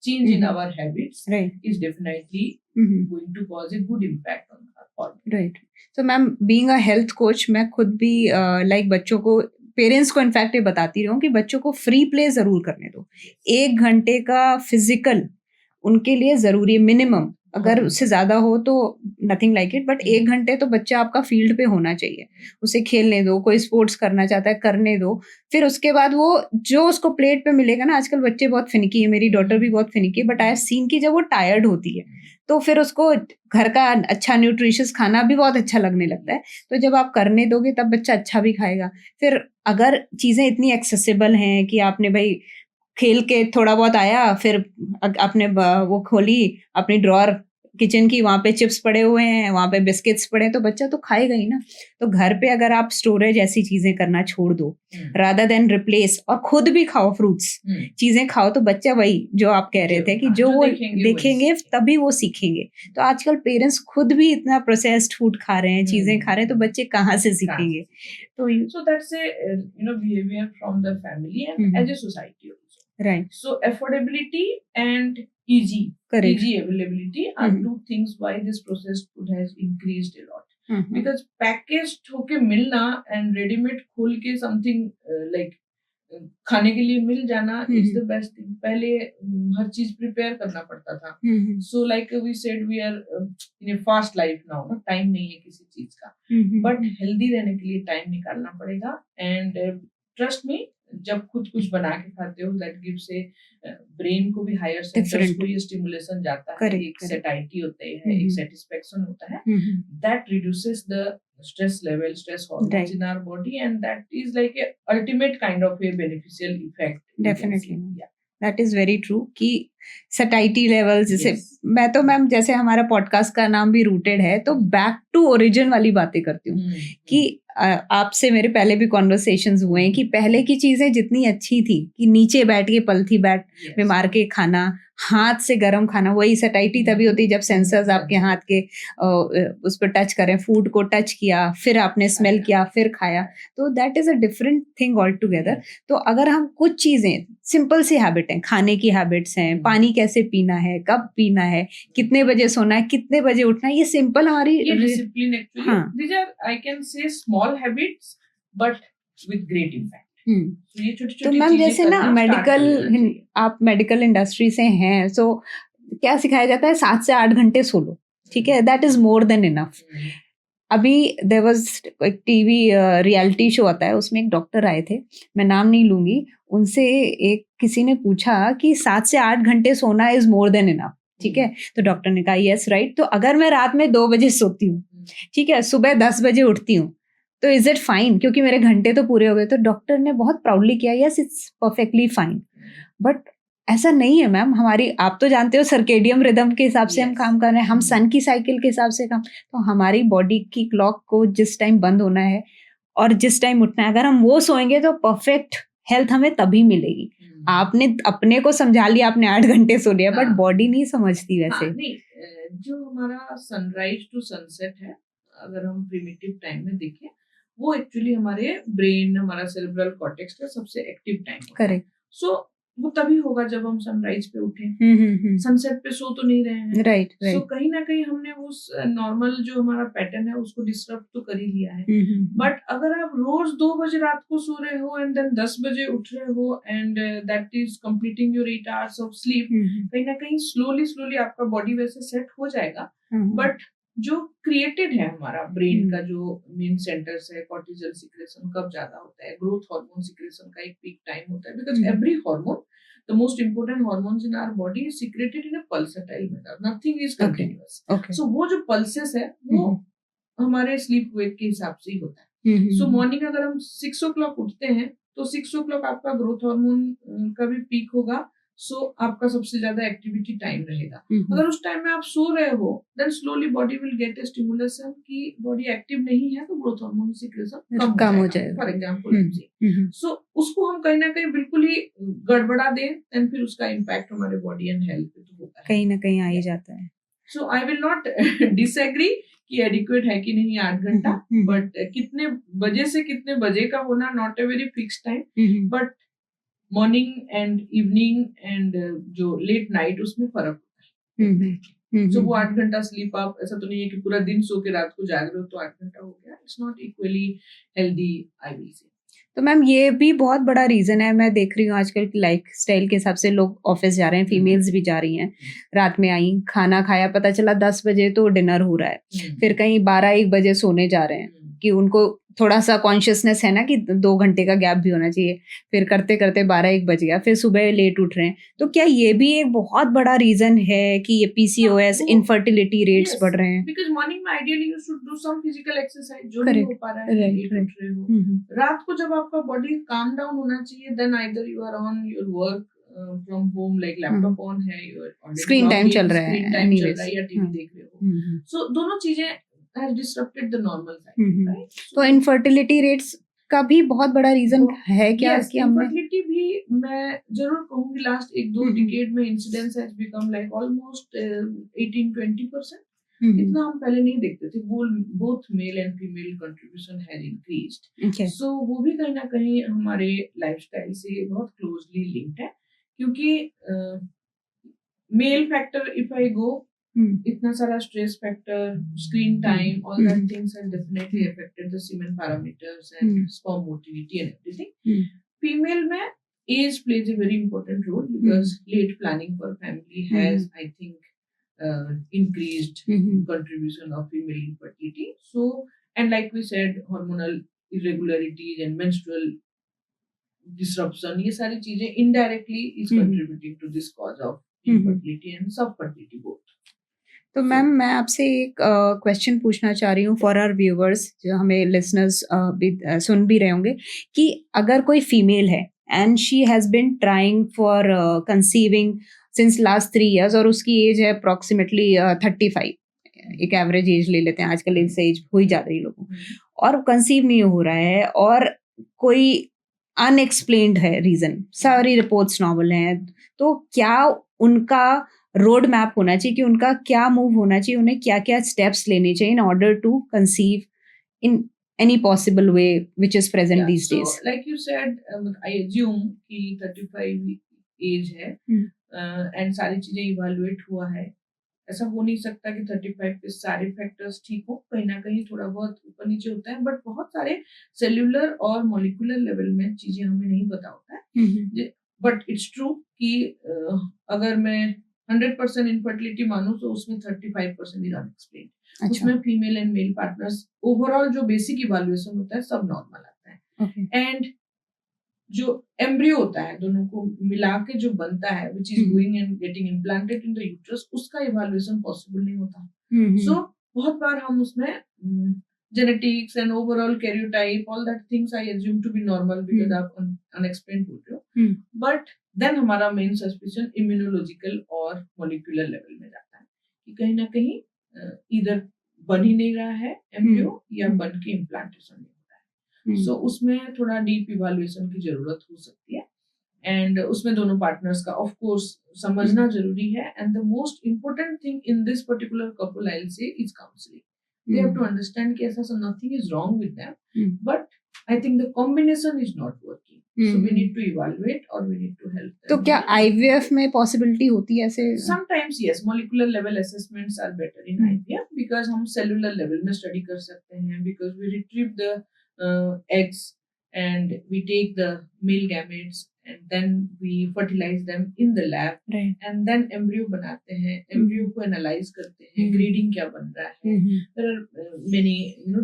change in our habits is definitely going to cause a good impact on our hormones. Right. So ma'am, being a health coach, मैं खुद भी like बच्चों को, parents को in fact ये बताती रहूं कि बच्चों को फ्री प्ले जरूर करने दो. 1 घंटे का फिजिकल उनके लिए जरूरी है मिनिमम. अगर उससे ज्यादा हो तो नथिंग लाइक इट, बट 1 घंटे तो बच्चा आपका फील्ड पे होना चाहिए. उसे खेलने दो, कोई स्पोर्ट्स करना चाहता है करने दो. फिर उसके बाद वो जो उसको प्लेट पे मिलेगा ना, आजकल बच्चे बहुत फिनिकी है, मेरी डॉटर भी बहुत फिनिकी है, बट आई हैव सीन कि जब वो टायर्ड होती है तो फिर उसको घर का अच्छा न्यूट्रिशियस खाना भी बहुत अच्छा लगने लगता है. तो जब आप करने दोगे तब बच्चा अच्छा भी खाएगा. फिर अगर चीजें इतनी एक्सेसिबल हैं कि आपने भाई खेल के थोड़ा बहुत आया, फिर आपने वो खोली अपनी ड्रॉअर किचन की, वहां पे चिप्स पड़े हुए हैं, वहां पे बिस्किट्स पड़े हैं, तो बच्चा तो खाएगा ही ना. तो घर पे अगर आप स्टोरेज ऐसी चीजें करना छोड़ दो रादर देन रिप्लेस, और खुद भी खाओ फ्रूट्स, चीजें खाओ, तो बच्चा वही जो आप कह रहे थे कि जो वो देखेंगे तभी वो सीखेंगे. तो आजकल पेरेंट्स खुद भी इतना प्रोसेस्ड फूड खा रहे हैं, चीजें खा रहे हैं, तो बच्चे कहाँ से सीखेंगे. तो so that's a behavior from the family and as a society also. Right. So affordability and easy availability are two things why this processed food has increased a lot. Because packaged होके मिलना and ready-made खोल के something like खाने के लिए मिल जाना is the best thing. पहले हर चीज प्रिपेयर करना पड़ता था. So like we said, we are in a fast life now, ना टाइम नहीं है किसी चीज का, बट हेल्दी रहने के लिए टाइम निकालना पड़ेगा. एंड ट्रस्ट मी, जब खुद कुछ बना के खाते हो, दैट गिव्स ए ब्रेन को भी हायर सेंटर्स को ये स्टिमुलेशन जाता है, एक सेटाइटी होती है, एक सेटिस्फैक्शन होता है, that reduces the stress level, stress hormones in our body, and that is like a ultimate kind of a beneficial effect. Definitely. Yeah. That is very true कि सटाइटी लेवल, जैसे मैं तो मैम, जैसे हमारा podcast का नाम भी rooted है, तो बैक टू ओरिजिन वाली बातें करती हूँ कि आपसे मेरे पहले भी कॉन्वर्सेशंस हुए हैं कि पहले की चीजें जितनी अच्छी थी कि नीचे बैठ के पलथी बैठ में मार के खाना, हाथ से गर्म खाना, वही सटाइटी तभी होती जब सेंसर्स आपके हाथ के उस पर टच करें, फूड को टच किया, फिर आपने स्मेल किया, फिर खाया. तो that is a different thing all together. तो अगर हम कुछ चीजें सिंपल सी हैबिट हैं, खाने की हैबिट्स हैं, पानी कैसे पीना है, कब पीना है, कितने बजे सोना है, कितने बजे उठना है, ये सिंपल हमारी discipline actually, these are I can say small habits but with great impact. तो मैम जैसे ना आप मेडिकल इंडस्ट्री से हैं, सो क्या सिखाया जाता है, 7 से 8 घंटे सो लो, ठीक है, that is more than enough. अभी देयर वाज एक टीवी रियलिटी शो आता है, उसमें एक डॉक्टर आए थे, मैं नाम नहीं लूंगी, उनसे एक किसी ने पूछा कि 7 से 8 घंटे सोना इज मोर देन इनफ, ठीक है. तो डॉक्टर ने कहा यस राइट. तो अगर मैं रात में 2 बजे सोती हूँ, ठीक है, सुबह 10 बजे उठती हूँ, तो इज इट फाइन, क्योंकि मेरे घंटे तो पूरे हो गए. तो डॉक्टर ने बहुत प्राउडली किया, yes it's perfectly fine. But ऐसा नहीं है मैम, हमारी, आप तो जानते हो, सर्केडियम रिदम के हिसाब से हम काम कर रहे हैं, हम सन की साइकिल के हिसाब से काम, तो हमारी बॉडी की क्लॉक को जिस टाइम बंद होना है और जिस टाइम उठना है, अगर हम वो सोएंगे तो परफेक्ट हेल्थ हमें तभी मिलेगी. आपने अपने को समझा लिया, आपने 8 घंटे सो लिया, बट बॉडी नहीं समझती वैसे. नहीं, जो हमारा सनराइज टू सनसेट है, अगर हम प्रिमिटिव टाइम में देखें, वो एक्चुअली हमारे ब्रेन, हमारा सेरेब्रल कॉर्टेक्स का सबसे एक्टिव टाइम है. करेक्ट. सो वो तभी होगा जब हम सनराइज पे उठें. सनसेट पे सो तो नहीं रहे हैं, राइट. सो कहीं ना कहीं हमने उस नॉर्मल जो हमारा पैटर्न है उसको डिस्टर्ब तो कर ही लिया है. बट अगर आप रोज 2 बजे रात को सो रहे हो एंड देन 10 बजे उठ रहे हो and that is completing your 8 hours of sleep, कहीं ना कहीं स्लोली आपका बॉडी वैसे सेट हो जाएगा. बट जो क्रिएटेड है हमारा ब्रेन का जो मेन सेंटर्स है, कॉर्टिजल सिक्रेशन कब ज्यादा होता है, ग्रोथ हार्मोन सिक्रेशन का एक पीक टाइम होता है, because every hormone, the most important hormones in our body is secreted in a pulsatile manner, nothing is continuous. Okay. So वो जो pulses है वो हमारे sleep wake के हिसाब से ही होता है. सो मॉर्निंग अगर हम 6 o'clock उठते हैं तो 6 o'clock आपका ग्रोथ हार्मोन का भी पीक होगा, सो आपका सबसे ज्यादा एक्टिविटी टाइम रहेगा। अगर उस टाइम में आप सो रहे हो then slowly body will get a stimulation कि बॉडी एक्टिव नहीं है तो ग्रोथ हार्मोन सिक्रेशन कम हो जाएगा फॉर एग्जांपल। सो उसको हम कहीं ना कहीं बिल्कुल ही गड़बड़ा दें एंड फिर उसका इम्पैक्ट हमारे बॉडी एंड हेल्थ पे तो होता है, कहीं ना कहीं आ ही जाता है। सो आई विल नॉट डिसएग्री कि एडिक्वेट है कि नहीं 8 घंटा, बट कितने बजे से कितने बजे का होना not a very fix time, but morning and evening and जो लेट नाइट उसमें फर्क होता है। सो वो 8 घंटा स्लीप आप ऐसा तो नहीं है कि पूरा दिन सो के रात को जाग रहे हो तो 8 घंटा हो गया, it's not equally healthy I will say. तो मैम ये भी बहुत बड़ा रीजन है, मैं देख रही हूँ आजकल की लाइफ स्टाइल के हिसाब से लोग ऑफिस जा रहे हैं, फीमेल्स भी जा रही हैं, रात में आई, खाना खाया, पता चला 10 बजे तो डिनर हो रहा है, फिर कहीं 12-1 बजे सोने जा रहे हैं कि उनको थोड़ा सा कॉन्शियसनेस है ना कि 2 घंटे का गैप भी होना चाहिए, फिर करते करते 12-1 बज गया, फिर सुबह लेट उठ रहे हैं। तो क्या ये भी एक बहुत बड़ा रीजन है कि ये पीसीओएस, इनफर्टिलिटी रेट्स बढ़ रहे हैं? बिकॉज मॉर्निंग में ideally you should do some physical exercise जो नहीं हो पा रहा है, लेट उठ रहे हो। रात को जब आपका बॉडी काम डाउन होना चाहिए then either you are on your work from home, like laptop on है, स्क्रीन टाइम चल रहा है, या टीवी देख रहे हो, सो दोनों चीजें have disrupted the normal cycle, right? तो इनफर्टिलिटी रेट्स का भी बहुत बड़ा रीजन है क्या? Yes, कि हमने इनफर्टिलिटी भी मैं जरूर कहूंगी लास्ट 1-2 डिकेड में incidence has become like almost 18-20%। इतना हम पहले नहीं देखते थे। Both male and female contribution has increased, so वो भी कहीं ना कहीं हमारे लाइफस्टाइल से बहुत क्लोजली लिंक्ड है, क्योंकि male factor if I go, इतना सारा stress factor, screen time, all that things have definitely affected the semen parameters and sperm motility and everything. Female में age plays a very important role because late planning for family has I think increased contribution of female infertility. So and like we said, hormonal irregularities and menstrual disruption, ये सारी चीजें indirectly is contributing to this cause of infertility and subfertility both. तो ma'am मैं आपसे एक question पूछना चाह रही हूँ फॉर आवर व्यूअर्स, जो हमें लिसनर्स भी सुन भी रहे होंगे, कि अगर कोई फीमेल है and she has been trying for conceiving since last 3 years और उसकी एज है अप्रॉक्सीमेटली 35, एक एवरेज एज ले लेते हैं, आजकल इस एज हो ही जा रही है लोगों, और कंसीव नहीं हो रहा है और कोई अनएक्सप्लेन्ड है रीजन, सारी रिपोर्ट्स नॉर्मल हैं, तो क्या उनका रोड मैप होना चाहिए कि उनका क्या मूव होना चाहिए, उन्हें क्या क्या स्टेप्स लेने चाहिए in order to conceive in any possible way which is present these days? Like you said, I assume कि 35 एज है एंड सारी चीजें इवेलुएट हुआ है। ऐसा हो नहीं सकता कि 35 पे सारे फैक्टर्स ठीक हो, कहीं ना कहीं थोड़ा बहुत ऊपर नीचे होता है, बट बहुत सारे सेल्यूलर और मॉलिक्यूलर लेवल में चीजें हमें नहीं पता होता है। बट इट्स ट्रू कि अगर मैं 100% इनफर्टिलिटी मानूं तो उसमें 35% इज अनएक्सप्लेन्ड। उसमें female and male partners overall जो बेसिक इवैल्यूएशन होता है सब नॉर्मल आता है, एंड जो एम्ब्रियो होता है दोनों को मिला के जो बनता है which is going and getting implanted in the uterus, उसका इवैल्यूएशन पॉसिबल नहीं होता। सो बहुत बार हम उसमें genetics and overall karyotype, all that things I assume to be normal because आप अनएक्सप्लेन्ड बोल रहे हो, बट देन हमारा मेन सस्पिशन इम्यूनोलॉजिकल और मॉलिक्यूलर लेवल में जाता है कि कहीं ना कहीं इधर बन ही नहीं रहा है एम्ब्रियो या बन के इम्प्लांटेशन नहीं हो रहा है। सो उसमें थोड़ा डीप इवैल्यूएशन की जरूरत हो सकती है, एंड उसमें दोनों पार्टनर्स का ऑफ कोर्स समझना जरूरी है, and the most important thing in this particular couple I will say is counselling. They have to understand कि ऐसा nothing is wrong with them, but I think the combination is not working. So we need to evaluate or we need to help them. तो क्या IVF में possibility होती है ऐसे? Sometimes yes, molecular level assessments are better in IVF because हम cellular level में study कर सकते हैं, because we retrieve the eggs and we take the male gametes and then we fertilize them in the lab, right. And then embryo बनाते हैं, embryo को analyze करते हैं, grading क्या बन रहा है, there are many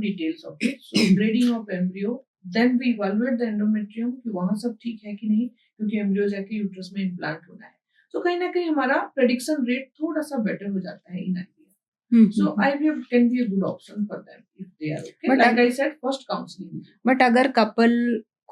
details of it. So grading of embryo, then we evaluate the endometrium कि वहाँ सब ठीक है कि नहीं, क्योंकि embryo जाके यूट्रस में इम्प्लांट होना है। तो कहीं ना कहीं हमारा प्रेडिक्शन रेट थोड़ा सा बेटर हो जाता है इन IVF। So IVF can be a good option for them if they are okay. But Like I said, first counseling. But अगर कपल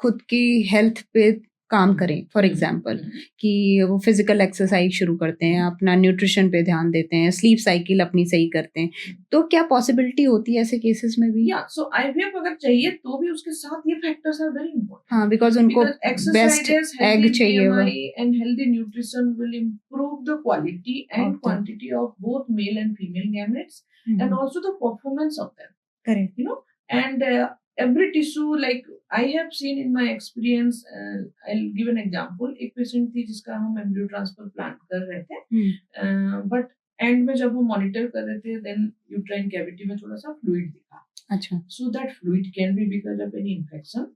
खुद की हेल्थ पे काम करें, फॉर एग्जांपल कि वो फिजिकल एक्सरसाइज शुरू करते हैं, अपना न्यूट्रिशन पे ध्यान देते हैं, स्लीप साइकिल अपनी सही करते हैं, तो क्या पॉसिबिलिटी होती है ऐसे केसेस में भी? Yeah, so IVF अगर चाहिए तो भी उसके साथ ये फैक्टर्स आर वेरी इंपॉर्टेंट. हाँ, बिकॉज उनको बेस्ट Exercises, एग healthy चाहिए वो. BMI and healthy nutrition will improve the quality and Of the- quantity of both male and female gametes and also the performance of them. Correct. You know, and every tissue, like I have seen in my experience, I'll give an example. एक patient थी जिसका हम embryo transfer plant कर रहे थे, but and में जब वो मॉनिटर कर रहे थे देन यूट्राइन कैविटी में थोड़ा सा फ्लूइड दिखा. अच्छा. So that fluid can be because of any infection,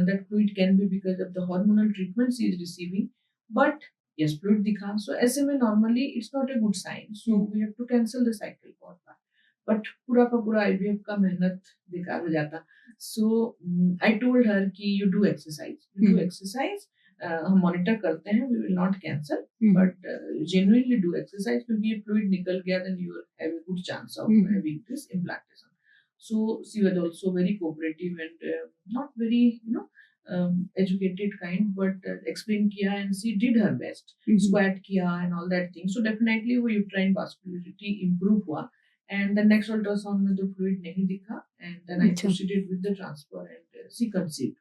that fluid can be because of the hormonal treatment she is receiving, but yes fluid दिखा. सो ऐसे में normally it's not a good sign, so we have to cancel the cycle for that. But पूरा का पूरा IVF का मेहनत बेकार हो जाता. सो आई टोल्ड हर कि यू डू एक्सरसाइज, हम मॉनिटर करते हैं, we will not cancel, but genuinely do exercise, क्योंकि ये फ्लूइड निकल गया then you have a good chance of having this implantation. So she was also very cooperative and not very educated kind, but explain किया and she did her best. Squat किया and all that thing. So definitely वो uterine vascularity improve हुआ and the next ultrasound में तो fluid नहीं दिखा and then I proceeded with the transfer and she conceived.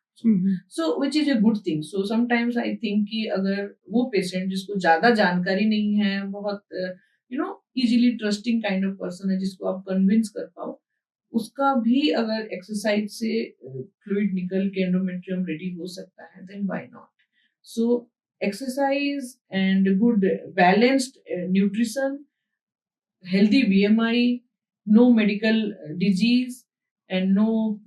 So which is a good thing. So sometimes I think कि अगर वो patient जिसको ज्यादा जानकारी नहीं है, बहुत easily trusting kind of person है, जिसको आप कन्विंस कर पाओ, उसका भी अगर एक्सरसाइज से फ्लूइड निकल के एंडोमेट्रियम रेडी हो सकता है then why not. So exercise and good balanced nutrition, healthy BMI, no medical disease and no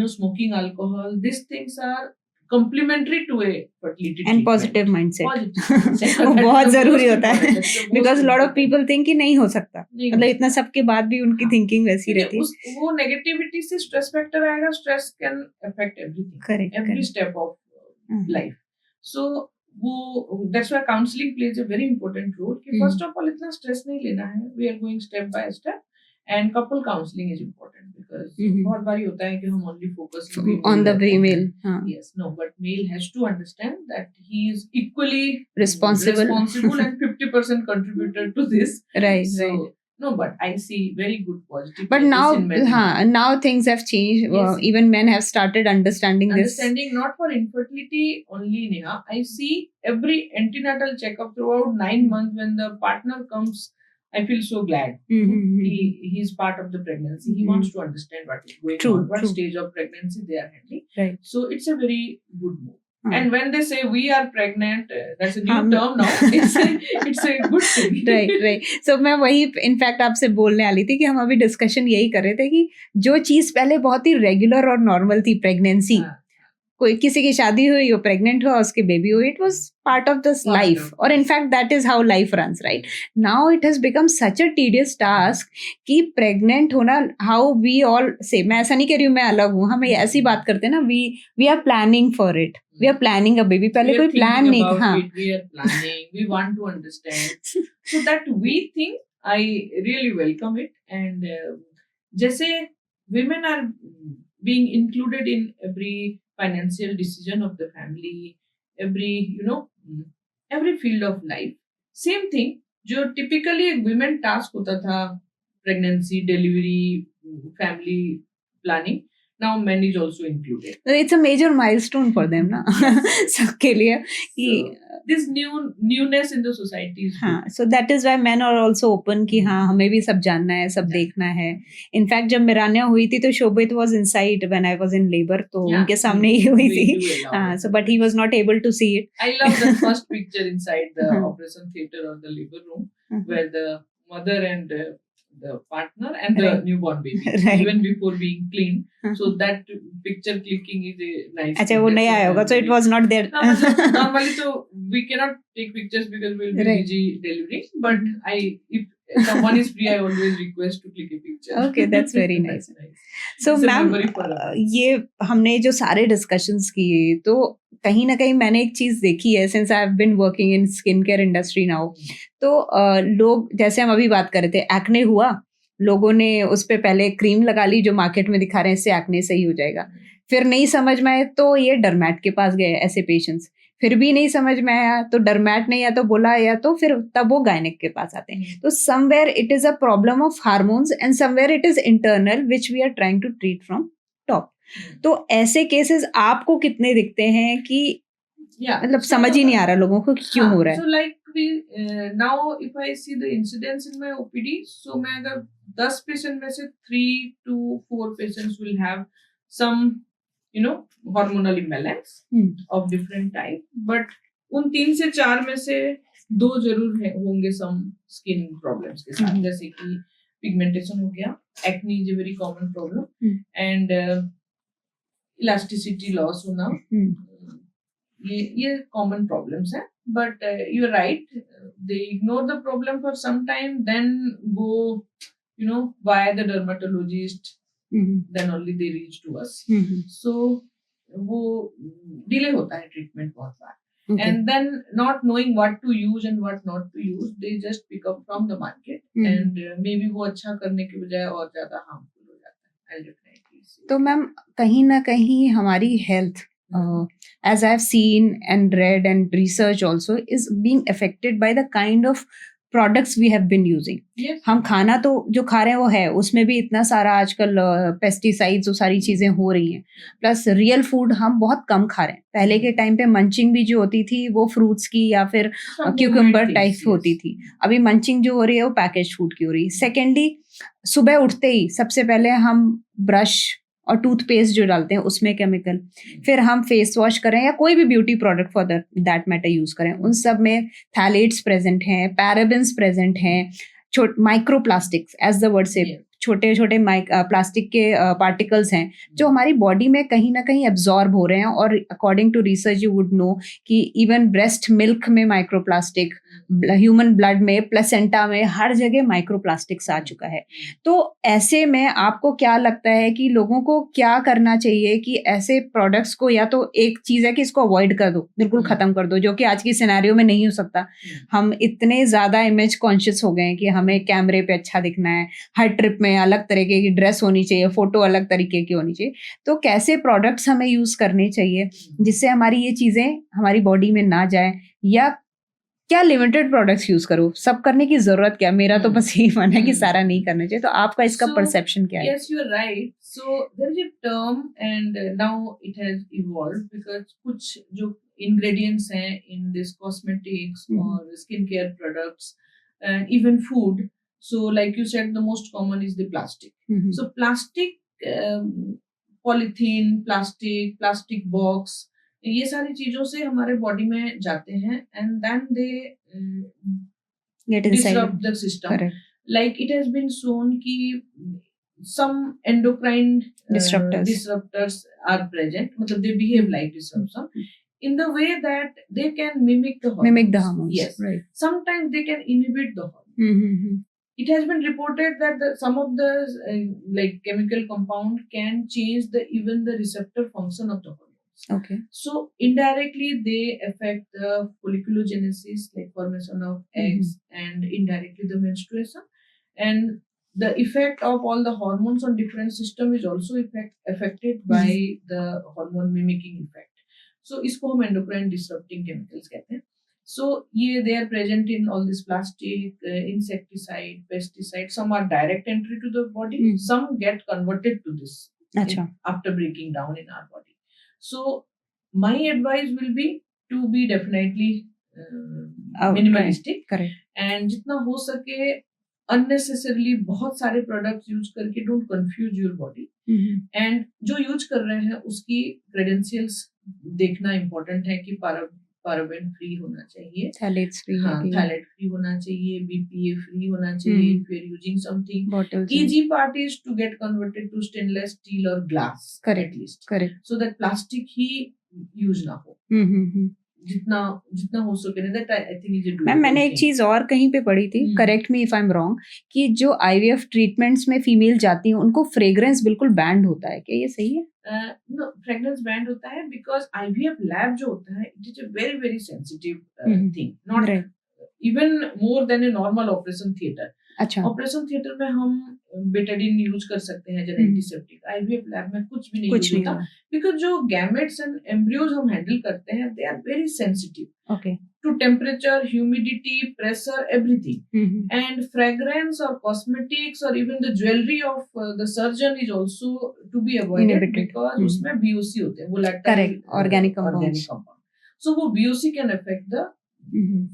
smoking alcohol, these things are complementary to a fertility and treatment. positive mindset. Positive. वो बहुत जरूरी होता है That's the most because a lot of important. people think कि नहीं हो सकता, मतलब इतना सबके बाद भी उनकी थिंकिंग वैसी रहती है. वो नेगेटिविटी से स्ट्रेस फैक्टर आएगा. Stress can affect everything, Correct, every correct. Step of life. So वो that's why counselling plays a very important role कि फर्स्ट ऑफ ऑल इतना स्ट्रेस नहीं लेना है, we are going step by step. And couple counselling is important because बहुत बारी होता है कि हम only focus on the female. Yes, no, but male has to understand that he is equally Responsible and 50% contributor to this. Right, So, right. no, but I see very good positive. But changes now, in men. now things have changed. Yes. Even men have started understanding this. Understanding not for infertility only, Neha. I see every antenatal checkup throughout 9 months when the partner comes. I feel so glad. He is part of the pregnancy. He wants to understand what is going on, what stage of pregnancy they are handling. Right. So it's a very good move. And when they say we are pregnant, that's a new term now. It's a good thing. Right. So मैं वही in fact आपसे बोलने वाली थी कि हम अभी discussion यही कर रहे थे कि जो चीज पहले बहुत ही रेगुलर और नॉर्मल थी, प्रेगनेंसी, कोई किसी की शादी हुई, वो प्रेग्नेंट हुआ, उसके बेबी हुई, it was part of this life, और in fact that is how life runs, right. Now it has become such a tedious task कि प्रेग्नेंट होना, हाउ वी ऑल से, मैं ऐसा नहीं कह रही हूँ मैं अलग हूँ, हम ऐसी बात करते हैं ना, we are planning for it, we are planning a baby. पहले कोई प्लान नहीं था. हाँ, we are planning, we want to understand, so that we think I really welcome it. And जैसे women are being included in every financial decision of the family, every field of life. Same thing जो typically एक women task होता था, pregnancy, delivery, family planning, now men is also included. It's a major milestone for them ना. सबके लिए कि this newness in the society is हाँ, so that is why men are also open कि हाँ हमें भी सब जानना है, सब देखना है. इनफैक्ट जब मिरानिया हुई थी तो शोभित was inside when I was in labor, तो उनके सामने ही हुई थी. हाँ, so but he was not able to see it. I love the first picture inside the operation theater or the labor room where the mother and the partner and the newborn baby, even before being clean. So that picture clicking is a nice. अच्छा, वो नहीं आया होगा, so it was not there. Normally, so we cannot take pictures because we'll be busy delivering. But if someone is free, I always request to click a picture. Okay, that's very nice. So ma'am, ये हमने जो सारे discussions किए, तो कहीं ना कहीं मैंने एक चीज देखी है, since I have been working in skin care industry now, तो लोग, जैसे हम अभी बात कर रहे थे, एक्ने हुआ लोगों ने उस पे पहले क्रीम लगा ली जो मार्केट में दिखा रहे हैं, इससे एक्ने सही हो जाएगा। फिर नहीं समझ में आए तो ये डर्मैट के पास गए ऐसे पेशेंट्स, फिर भी नहीं समझ में आया तो डर्मैट ने या तो बोला या तो फिर तब वो गायनेक के पास आते हैं। तो somewhere it is a problem of hormones and somewhere it is internal which we are trying to treat from top. तो ऐसे केसेस आपको कितने दिखते हैं कि मतलब समझ ही नहीं आ रहा लोगों को कि क्यों हो रहा है? So like we now if I see the incidence in my OPD, so मैं अगर 10 पेशेंट में से 3 to 4 patients will have some hormonal imbalance of different type, but उन 3 से 4 में से 2 जरूर होंगे some skin problems के साथ, जैसे कि pigmentation हो गया, acne is a very common problem, and elasticity loss होना, ये कॉमन प्रॉब्लम्स हैं, but you are right, they ignore the problem for some time, then go by the dermatologist, then only they reach to us. So वो delay होता है treatment बहुत बार, and then not knowing what to use and what not to use, they just pick up from the market, and may be वो अच्छा करने के बजाय और ज्यादा हार्मफुल हो जाता है। तो मैम कहीं ना कहीं हमारी health, as I've seen and read and research also, is being affected by the kind of products we have been using. Yes. हम खाना तो जो खा रहे हैं वो है, उसमें भी इतना सारा आजकल पेस्टिसाइड्स वो सारी चीजें हो रही हैं, प्लस रियल फूड हम बहुत कम खा रहे हैं। पहले के टाइम पे मंचिंग भी जो होती थी वो फ्रूट्स की या फिर क्यूकम्बर टाइप होती थी, अभी मंचिंग जो हो रही है वो पैकेज फूड की हो रही है। सेकेंडली, सुबह उठते ही सबसे पहले हम ब्रश और टूथपेस्ट जो डालते हैं उसमें केमिकल, फिर हम फेस वॉश करें या कोई भी beauty product for that matter use करें, उन सब में थैलेट्स प्रेजेंट हैं, पैराबेन्स प्रेजेंट हैं, micro plastics as the word से, छोटे छोटे प्लास्टिक के पार्टिकल्स हैं जो हमारी बॉडी में कहीं ना कहीं एब्जॉर्ब हो रहे हैं। और according to research you would know कि इवन ब्रेस्ट मिल्क में माइक्रोप्लास्टिक, ह्यूमन ब्लड में, प्लेसेंटा में, हर जगह माइक्रोप्लास्टिक्स आ चुका है। तो ऐसे में आपको क्या लगता है कि लोगों को क्या करना चाहिए कि ऐसे प्रोडक्ट्स को, या तो एक चीज है कि इसको अवॉइड कर दो, बिल्कुल खत्म कर दो, जो कि आज की सिनेरियो में नहीं हो सकता। हम इतने ज्यादा इमेज कॉन्शियस हो गए हैं कि हमें कैमरे पे अच्छा दिखना है, हर ट्रिप में अलग तरीके की ड्रेस होनी चाहिए, फोटो अलग तरीके की होनी चाहिए। तो कैसे प्रोडक्ट्स हमें यूज करने चाहिए जिससे हमारी ये चीजें हमारी बॉडी में ना जाए, या क्या लिमिटेड प्रोडक्ट्स यूज करो? सब करने की जरूरत क्या? मेरा तो बस यही मानना है कि सारा नहीं करना चाहिए। तो आपका इसका परसेप्शन क्या है? Yes, you are right. So there is a term, and now it has evolved because कुछ जो ingredients हैं in this cosmetics or skincare products and even food. So like you said, the most common is the plastic. So plastic, polythene, plastic box, ये सारी चीजों से हमारे body में जाते हैं, and then they Get inside. disrupt the system. Correct. Like it has been shown कि some endocrine disruptors are present, मतलब they behave like disruption in the way that they can mimic the hormones. Yes, right. Sometimes they can inhibit the hormones. It has been reported that some of the like chemical compound can change even the receptor function of the hormone. Okay. So indirectly they affect the folliculogenesis, like formation of eggs, and indirectly the menstruation, and the effect of all the hormones on different system is also affected by the hormone mimicking effect. So इसको हम endocrine disrupting chemicals कहते हैं. So they are present in all this plastic, insecticide, pesticide. Some are direct entry to the body. Some get converted to this after breaking down in our body. So my advice will be to be definitely minimalistic. Correct. And जितना हो सके unnecessarily बहुत सारे products use करके don't confuse your body. And जो use कर रहे हैं उसकी credentials देखना important है कि paraben free होना चाहिए, phthalates free, phthalate free होना चाहिए, BPA free होना चाहिए. If you are using something, bottles, easy part is to get converted to stainless steel or glass. Correct. At least. Correct. So that plastic he use ना हो. जितना हो सके ना, that I think is a doable. Ma'am मैंने एक चीज और कहीं पे पढ़ी थी, correct me if I am wrong, कि जो IVF ट्रीटमेंट्स में फीमेल जाती हैं उनको फ्रेग्रेंस बिल्कुल बैंड होता है, क्या ये सही है? No, फ्रेग्रेंस बैंड होता है because IVF लैब जो होता है it is a very very sensitive thing, not even more than a normal operation theater. अच्छा ऑपरेशन थिएटर में हम बेटाडीन यूज कर सकते हैं एज एंटीसेप्टिक। आईवीएफ लैब में कुछ भी नहीं यूज कुछ नहीं होता, होगा। बिकॉज जो गैमेट्स एंड एम्ब्रियोज हम हैंडल करते हैं they are very sensitive okay to temperature, humidity, pressure, everything. And fragrance or cosmetics or even the jewelry of the surgeon is also to be avoided Inhibited. because उसमें BOC होते हैं, volatile Correct, organic compounds. organic compound. So वो BOC can affect the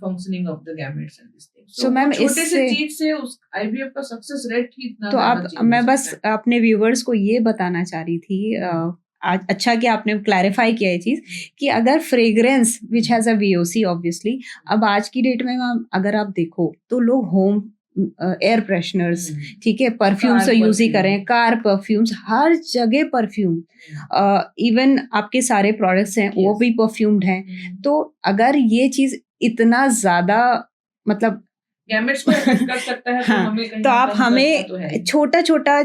functioning of the gametes and these things. So ma'am छोटे से इससे चीज से उस IVF का सक्सेस रेट ही इतना तो ज्यादा आप change मैं हो बस सकता है। अपने व्यूवर्स को ये बताना चाह रही थी आज अच्छा कि आपने क्लैरिफाई किया ये चीज कि अगर fragrance which has a VOC obviously, अब आज की डेट में मैम अगर आप देखो तो लोग होम एयर फ्रेशनर्स, ठीक है, परफ्यूम्स तो कार यूज ही perfume. करें, कार परफ्यूम्स, हर जगह परफ्यूम, इवन आपके सारे प्रोडक्ट्स हैं वो Yes. भी परफ्यूम्ड हैं। तो अगर ये चीज इतना ज्यादा मतलब गैमेट्स को affect कर सकता है तो हाँ, हमें कहीं तो ना आप कम करना हमें तो है ही। छोटा छोटा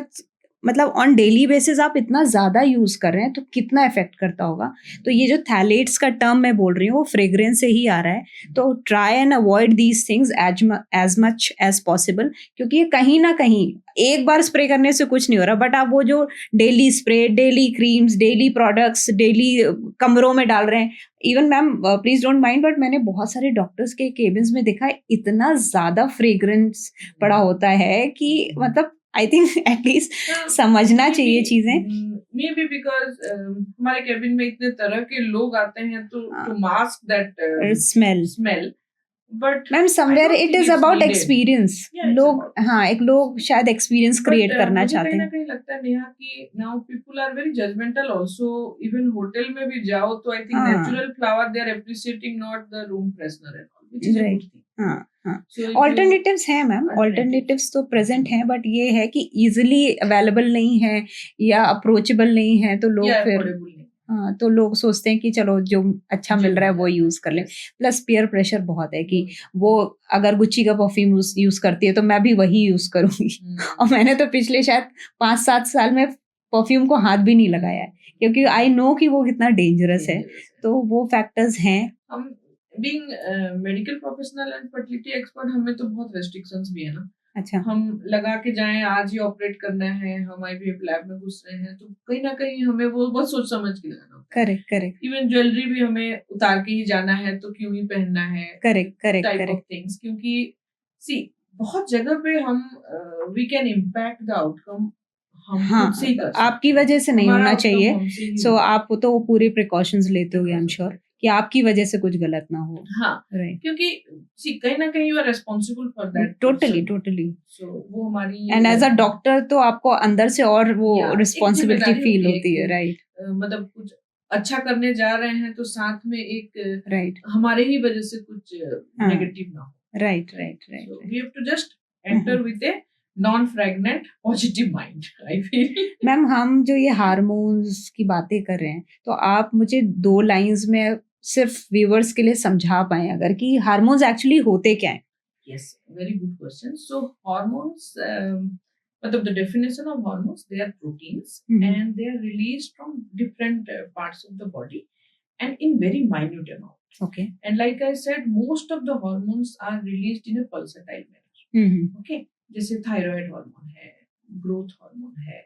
मतलब ऑन डेली बेसिस आप इतना ज्यादा यूज कर रहे हैं तो कितना इफेक्ट करता होगा। तो ये जो थैलेट्स का टर्म मैं बोल रही हूँ वो फ्रेग्रेंस से ही आ रहा है। तो try and avoid these things as much as possible, क्योंकि ये कहीं ना कहीं एक बार स्प्रे करने से कुछ नहीं हो रहा, बट आप वो जो daily spray, daily creams, daily products daily कमरों में डाल रहे हैं। Even ma'am please don't mind, but मैंने बहुत सारे डॉक्टर्स के केबिन्स में देखा है इतना ज्यादा फ्रेग्रेंस पड़ा होता है कि मतलब आई थिंक एटलीस्ट समझना चाहिए चीजें। मे बी बिकॉज हमारे केबिन में इतने तरह के लोग आते हैं to mask that smell. But ma'am somewhere I don't it think is it's about needed. Experience. Yeah, it's लोग about- हाँ, एक लोग शायद एक्सपीरियंस क्रिएट But, करना मुझे चाहते कहीं ना हैं। कहीं लगता है नेहा कि now people are very judgmental also. Even hotel में भी जाओ तो I think हाँ। natural flower they are appreciating, not the room freshener and all, which is a Right. good thing. हाँ हाँ, So if ऑल्टरनेटिव्स हैं मैम, ऑल्टरनेटिव्स तो present हैं, बट ये है कि इजिली अवेलेबल नहीं है या अप्रोचेबल नहीं है, तो लोग yeah, फिर affordable नहीं। हाँ, तो लोग सोचते हैं कि चलो जो अच्छा मिल रहा है वो यूज कर लें। Yes. प्लस पीयर प्रेशर बहुत है कि वो अगर गुच्ची का परफ्यूम यूज करती है तो मैं भी वही यूज करूंगी। और मैंने तो पिछले शायद 5-7 साल में परफ्यूम को हाथ भी नहीं लगाया है, क्योंकि आई नो कि वो कितना डेंजरस है। तो वो फैक्टर्स हैं। हम being medical professional and fertility expert हमें तो बहुत रेस्ट्रिक्शंस भी है ना। अच्छा, हम लगा के जाएं आज ही ऑपरेट करना है, हम आईवीएफ लैब में घुस रहे हैं, तो कहीं ना कहीं हमें वो बहुत सोच समझ के लगाना होता है। करेक्ट करेक्ट इवन ज्वेलरी भी हमें उतार के ही जाना है तो क्यों ही पहनना है, correct correct type of correct things, क्योंकि सी बहुत जगह पे हम we can impact the outcome हम हाँ, खुद से ही कर सकते आपकी हैं। वजह से नहीं हमारा होना outcome चाहिए। हमसे ही सो होगा। आप तो पूरे प्रिकॉशंस लेते होगे, आई एम श्योर, कि आपकी वजह से कुछ गलत ना हो। हाँ, राइट, क्योंकि सी कहीं ना कहीं you are responsible for that totally totally. So वो हमारी एंड एज अ डॉक्टर तो आपको अंदर से और वो या, एक रिस्पॉन्सिबिलिटी जिम्मेदारी फील होती होती है। कि, राइट मतलब कुछ अच्छा करने जा रहे हैं तो साथ में एक राइट हमारे ही वजह से कुछ हाँ। नेगेटिव ना हो। Right right right So we have to just enter with a non-fragrant positive mind, I feel. Ma'am, हम जो ये हार्मोन्स की बातें कर रहे हैं, तो आप मुझे 2 लाइंस में सिर्फ व्यूअर्स के लिए समझा पाए अगर, कि हार्मोन्स एक्चुअली होते क्या हैं? Yes, very good question. So hormones, the definition of hormones, they are proteins and they are released from different parts of the body and in very minute amount. Okay. And like I said, most of the hormones are released in a pulsatile manner. Okay. जैसे thyroid hormone है, growth hormone है,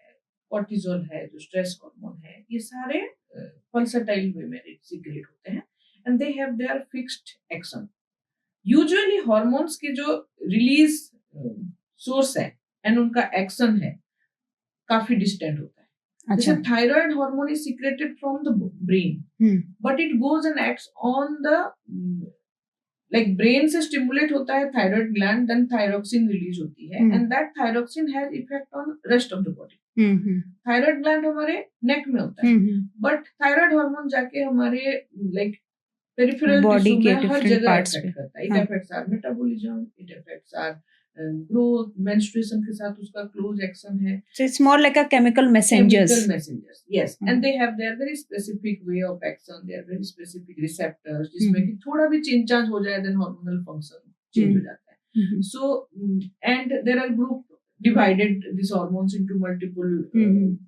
cortisol है, जो stress hormone है, ये सारे pulsatile वे में secrete होते हैं and they have their fixed action. Usually hormones के जो रिलीज सोर्स है एंड उनका एक्शन है काफी डिस्टेंट होता है। जैसे thyroid hormone is secreted from the brain, but it goes and acts on the like brain से स्टिमुलेट होता है thyroid gland, then thyroxine release होती है and that thyroxine has effect on rest of the body. Thyroid gland हमारे neck में होता है, but thyroid hormone जाके हमारे लाइक पेरिफेरल बॉडी टिश्यू के में हर डिफरेंट जगह पार्ट्स इफेक्ट पे। करता है। It affects our metabolism, it affects our growth, menstruation के साथ उसका क्लोज एक्शन है। So it's more like a chemical messengers. Chemical messengers, yes. And they have their very specific way of action, their very specific receptors, जिसमें कि थोड़ा भी change हो जाए then hormonal function change हो जाता है। So and there are divided these hormones into multiple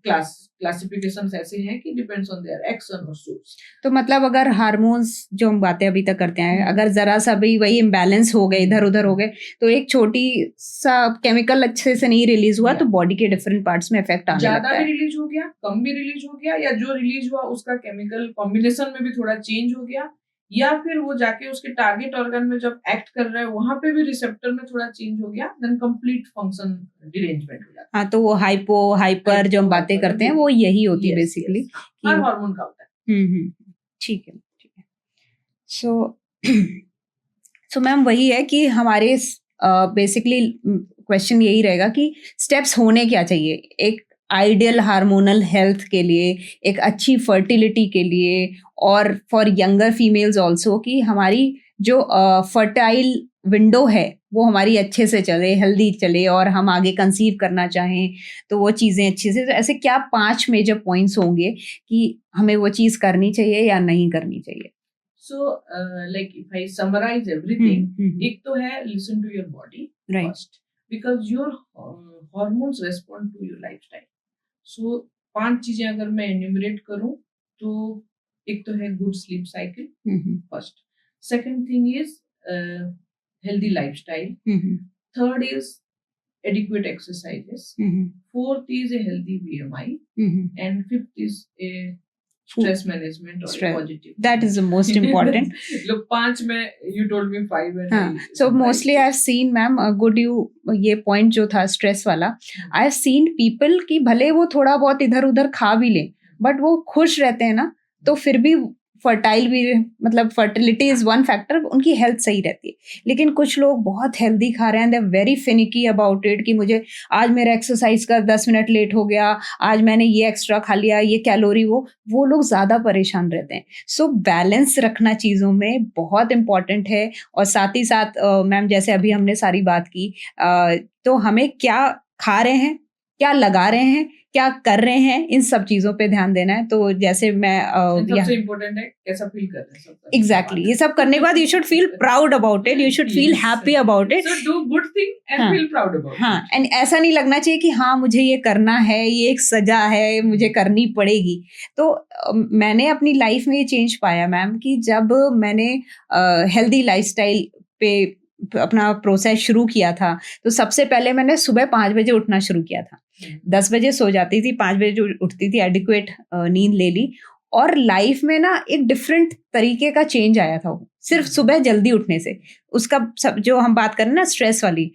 classifications ऐसे हैं कि depends on their action or source. तो मतलब अगर हार्मोन्स जो हम बातें अभी तक करते हैं, अगर जरा सा भी वही इम्बैलेंस हो गए, इधर उधर हो गए, तो एक छोटी सा केमिकल अच्छे से नहीं रिलीज हुआ तो बॉडी के डिफरेंट पार्ट्स में इफेक्ट आने लगता है. ज्यादा भी रिलीज हो गया, कम भी रिलीज हो गया, या जो रिलीज हुआ उसका केमिकल कॉम्बिनेशन में भी थोड़ा चेंज हो गया, या फिर वो जाके उसके टारगेट ऑर्गन में जब एक्ट कर रहा है वहां पे भी रिसेप्टर में थोड़ा चेंज हो गया, देन कंप्लीट फंक्शन डिरेंजमेंट हो जाता है. हाँ, तो वो हाइपो हाइपर जो हम बातें करते हैं वो यही होती है बेसिकली. हर हार्मोन का होता है. ठीक है. सो मैम वही है कि हमारे बेसिकली क्वेश्चन यही रहेगा कि स्टेप्स होने क्या चाहिए एक आइडियल हार्मोनल हेल्थ के लिए, एक अच्छी फर्टिलिटी के लिए, और फॉर यंगर फीमेल्स ऑल्सो, कि हमारी जो फर्टाइल विंडो है वो हमारी अच्छे से चले, हेल्दी चले, और हम आगे कंसीव करना चाहें तो वो चीज़ें अच्छे से. तो ऐसे क्या 5 मेजर पॉइंट्स होंगे कि हमें वो चीज़ करनी चाहिए या नहीं करनी चाहिए? So, like if I summarize everything, एक तो है listen to your body first, because your hormones respond to your lifestyle. So 5 चीजें अगर मैं enumerate करूं तो एक तो है good sleep cycle first. Second thing is healthy lifestyle. Third is adequate exercises. Fourth is a healthy BMI. And fifth is a stress management or positive. That is the most important. Look, 5 में you told me 5 and so mostly I've seen, ma'am, good you ये point जो था stress वाला, I've seen people कि भले वो थोड़ा बहुत इधर उधर खा भी लें but वो खुश रहते हैं ना, तो फिर भी फर्टाइल भी, मतलब फर्टिलिटी इज वन फैक्टर, उनकी हेल्थ सही रहती है. लेकिन कुछ लोग बहुत हेल्दी खा रहे हैं, they are very finicky about it कि मुझे आज मेरा एक्सरसाइज का 10 मिनट लेट हो गया, आज मैंने ये एक्स्ट्रा खा लिया, ये कैलोरी, वो लोग ज़्यादा परेशान रहते हैं. सो बैलेंस रखना चीज़ों में बहुत इंपॉर्टेंट है. और साथ ही साथ मैम जैसे अभी हमने सारी बात की, तो हमें क्या खा रहे हैं, क्या लगा रहे हैं, क्या कर रहे हैं, इन सब चीजों पे ध्यान देना है. तो जैसे मैं सबसे इम्पोर्टेंट है कैसा फील कर रहे हैं. एग्जैक्टली, ये सब करने के बाद you should feel proud about it, you should feel happy about it. So do good thing and feel proud about it. हाँ, एंड ऐसा नहीं लगना चाहिए कि हाँ मुझे ये करना है, ये एक सजा है, मुझे करनी पड़ेगी. तो मैंने अपनी लाइफ में ये चेंज पाया मैम कि जब मैंने हेल्दी लाइफस्टाइल पे अपना प्रोसेस शुरू किया था, तो सबसे पहले मैंने सुबह 5 बजे उठना शुरू किया था. 10 बजे सो जाती थी, 5 बजे उठती थी, एडिक्वेट नींद ले ली, और लाइफ में ना एक डिफरेंट तरीके का चेंज आया था सिर्फ सुबह जल्दी उठने से. उसका सब जो हम बात करें ना स्ट्रेस वाली,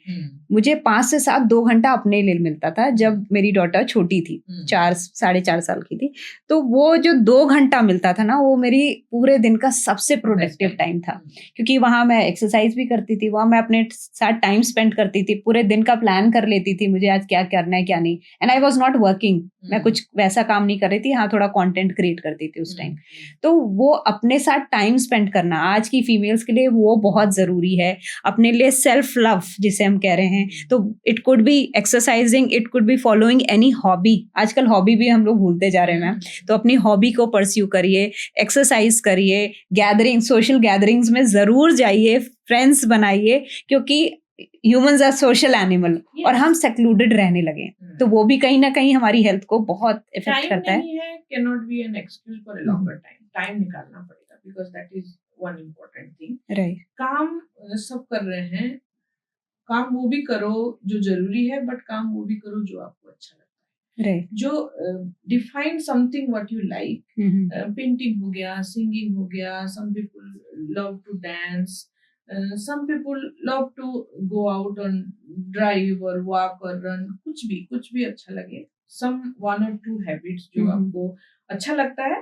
मुझे 5 से 7 2 घंटा अपने लिए मिलता था जब मेरी डॉटर छोटी थी, 4-4.5 साल की थी. तो वो जो 2 घंटा मिलता था ना, वो मेरी पूरे दिन का सबसे प्रोडक्टिव टाइम था, क्योंकि वहाँ मैं एक्सरसाइज भी करती थी, वहाँ मैं अपने साथ टाइम स्पेंड करती थी, पूरे दिन का प्लान कर लेती थी मुझे आज क्या करना है क्या नहीं. And I was not working, मैं कुछ वैसा काम नहीं कर रही थी, हाँ थोड़ा कॉन्टेंट क्रिएट करती थी उस टाइम. तो वो अपने साथ टाइम स्पेंड करना आज की फीमेल्स के लिए वो बहुत जरूरी है. अपने लिए सेल्फ लव जिसे हम कह रहे हैं, तो it could be exercising, it could be following any hobby. आजकल हॉबी भी हम लोग भूलते जा रहे हैं मैम. तो अपनी हॉबी को परस्यू करिए, एक्सरसाइज करिए, गैदरिंग, सोशल गैदरिंग्स में जरूर जाइए, फ्रेंड्स बनाइए, क्योंकि ह्यूमंस आर सोशल एनिमल, और हम सेक्लूडेड रहने लगे, तो वो भी कहीं ना कहीं हमारी हेल्थ को बहुत इफेक्ट करता है. Can not be an excuse for a longer time निकालना पड़ेगा, because that is one important thing. Right, काम सब कर रहे हैं, काम वो भी करो जो जरूरी है, बट काम वो भी करो जो आपको अच्छा लगता है. राइट, जो define something what you like. Painting हो गया, सिंगिंग हो गया, some people love to dance, some people love to go out on drive or walk or run, कुछ भी अच्छा लगे. some 1 or 2 habits जो आपको अच्छा लगता है,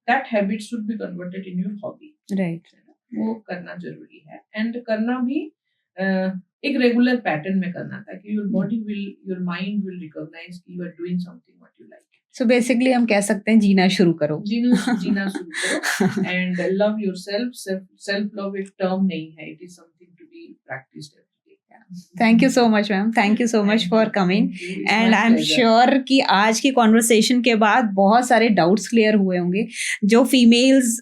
that habit should be converted in your hobby. right, वो करना जरूरी है, एंड करना भी एक रेगुलर पैटर्न में करना, ताकि your body will, your mind will recognize कि you are doing something what you like. So basically हम कह सकते हैं जीना शुरू करो, जीना शुरू करो, and love yourself. Self love एक टर्म नहीं है, it is something to be practised every day. Thank you so much ma'am, thank you so much for coming. And I am sure कि आज की कॉन्वर्सेशन के बाद बहुत सारे डाउट्स क्लियर हुए होंगे. जो फीमेल्स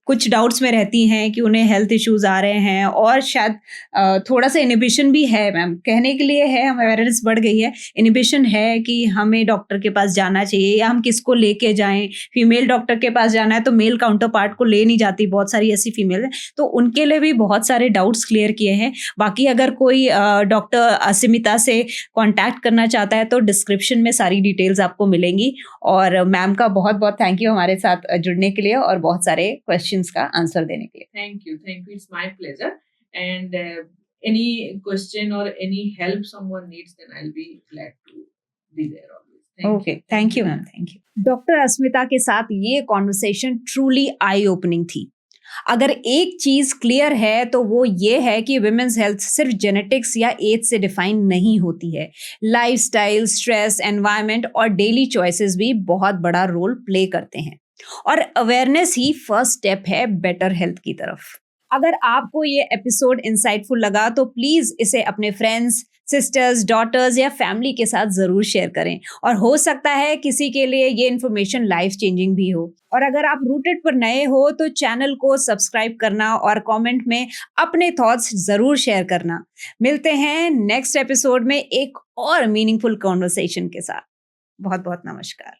कुछ डाउट्स में रहती हैं कि उन्हें हेल्थ इश्यूज आ रहे हैं और शायद थोड़ा सा इनिबिशन भी है मैम, कहने के लिए है, हम अवेयरनेस बढ़ गई है, इनिबिशन है कि हमें डॉक्टर के पास जाना चाहिए या हम किसको लेके जाएं, फीमेल डॉक्टर के पास जाना है तो मेल काउंटर पार्ट को ले नहीं जाती, बहुत सारी ऐसी फीमेल है, तो उनके लिए भी बहुत सारे डाउट्स क्लियर किए हैं। बाकी अगर कोई डॉक्टर अस्मिता से कॉन्टैक्ट करना चाहता है तो डिस्क्रिप्शन में सारी डिटेल्स आपको मिलेंगी। और मैम का बहुत बहुत थैंक यू हमारे साथ जुड़ने के लिए और बहुत सारे क्वेश्चंस का आंसर देने के लिए। Thank you. It's my pleasure. And any question or any help someone needs, then I'll be glad to be there always. Okay, thank you ma'am, thank you. Doctor Asmita के साथ ये कॉन्वर्सेशन ट्रूली आई ओपनिंग थी। अगर एक चीज clear है तो वो ये है कि विमेन्स हेल्थ सिर्फ जेनेटिक्स या एज से डिफाइन नहीं होती है। लाइफस्टाइल, स्ट्रेस, एनवायरनमेंट और डेली चॉइसेस भी बहुत बड़ा रोल प्ले करते हैं और अवेयरनेस ही फर्स्ट स्टेप है बेटर हेल्थ की तरफ। अगर आपको ये एपिसोड इंसाइटफुल लगा तो प्लीज इसे अपने फ्रेंड्स, सिस्टर्स, डॉटर्स या फैमिली के साथ जरूर शेयर करें और हो सकता है किसी के लिए ये इन्फॉर्मेशन लाइफ चेंजिंग भी हो। और अगर आप रूटेड पर नए हो तो चैनल को सब्सक्राइब करना और कमेंट में अपने थॉट्स जरूर शेयर करना। मिलते हैं नेक्स्ट एपिसोड में एक और मीनिंगफुल कॉन्वर्सेशन के साथ। बहुत बहुत नमस्कार।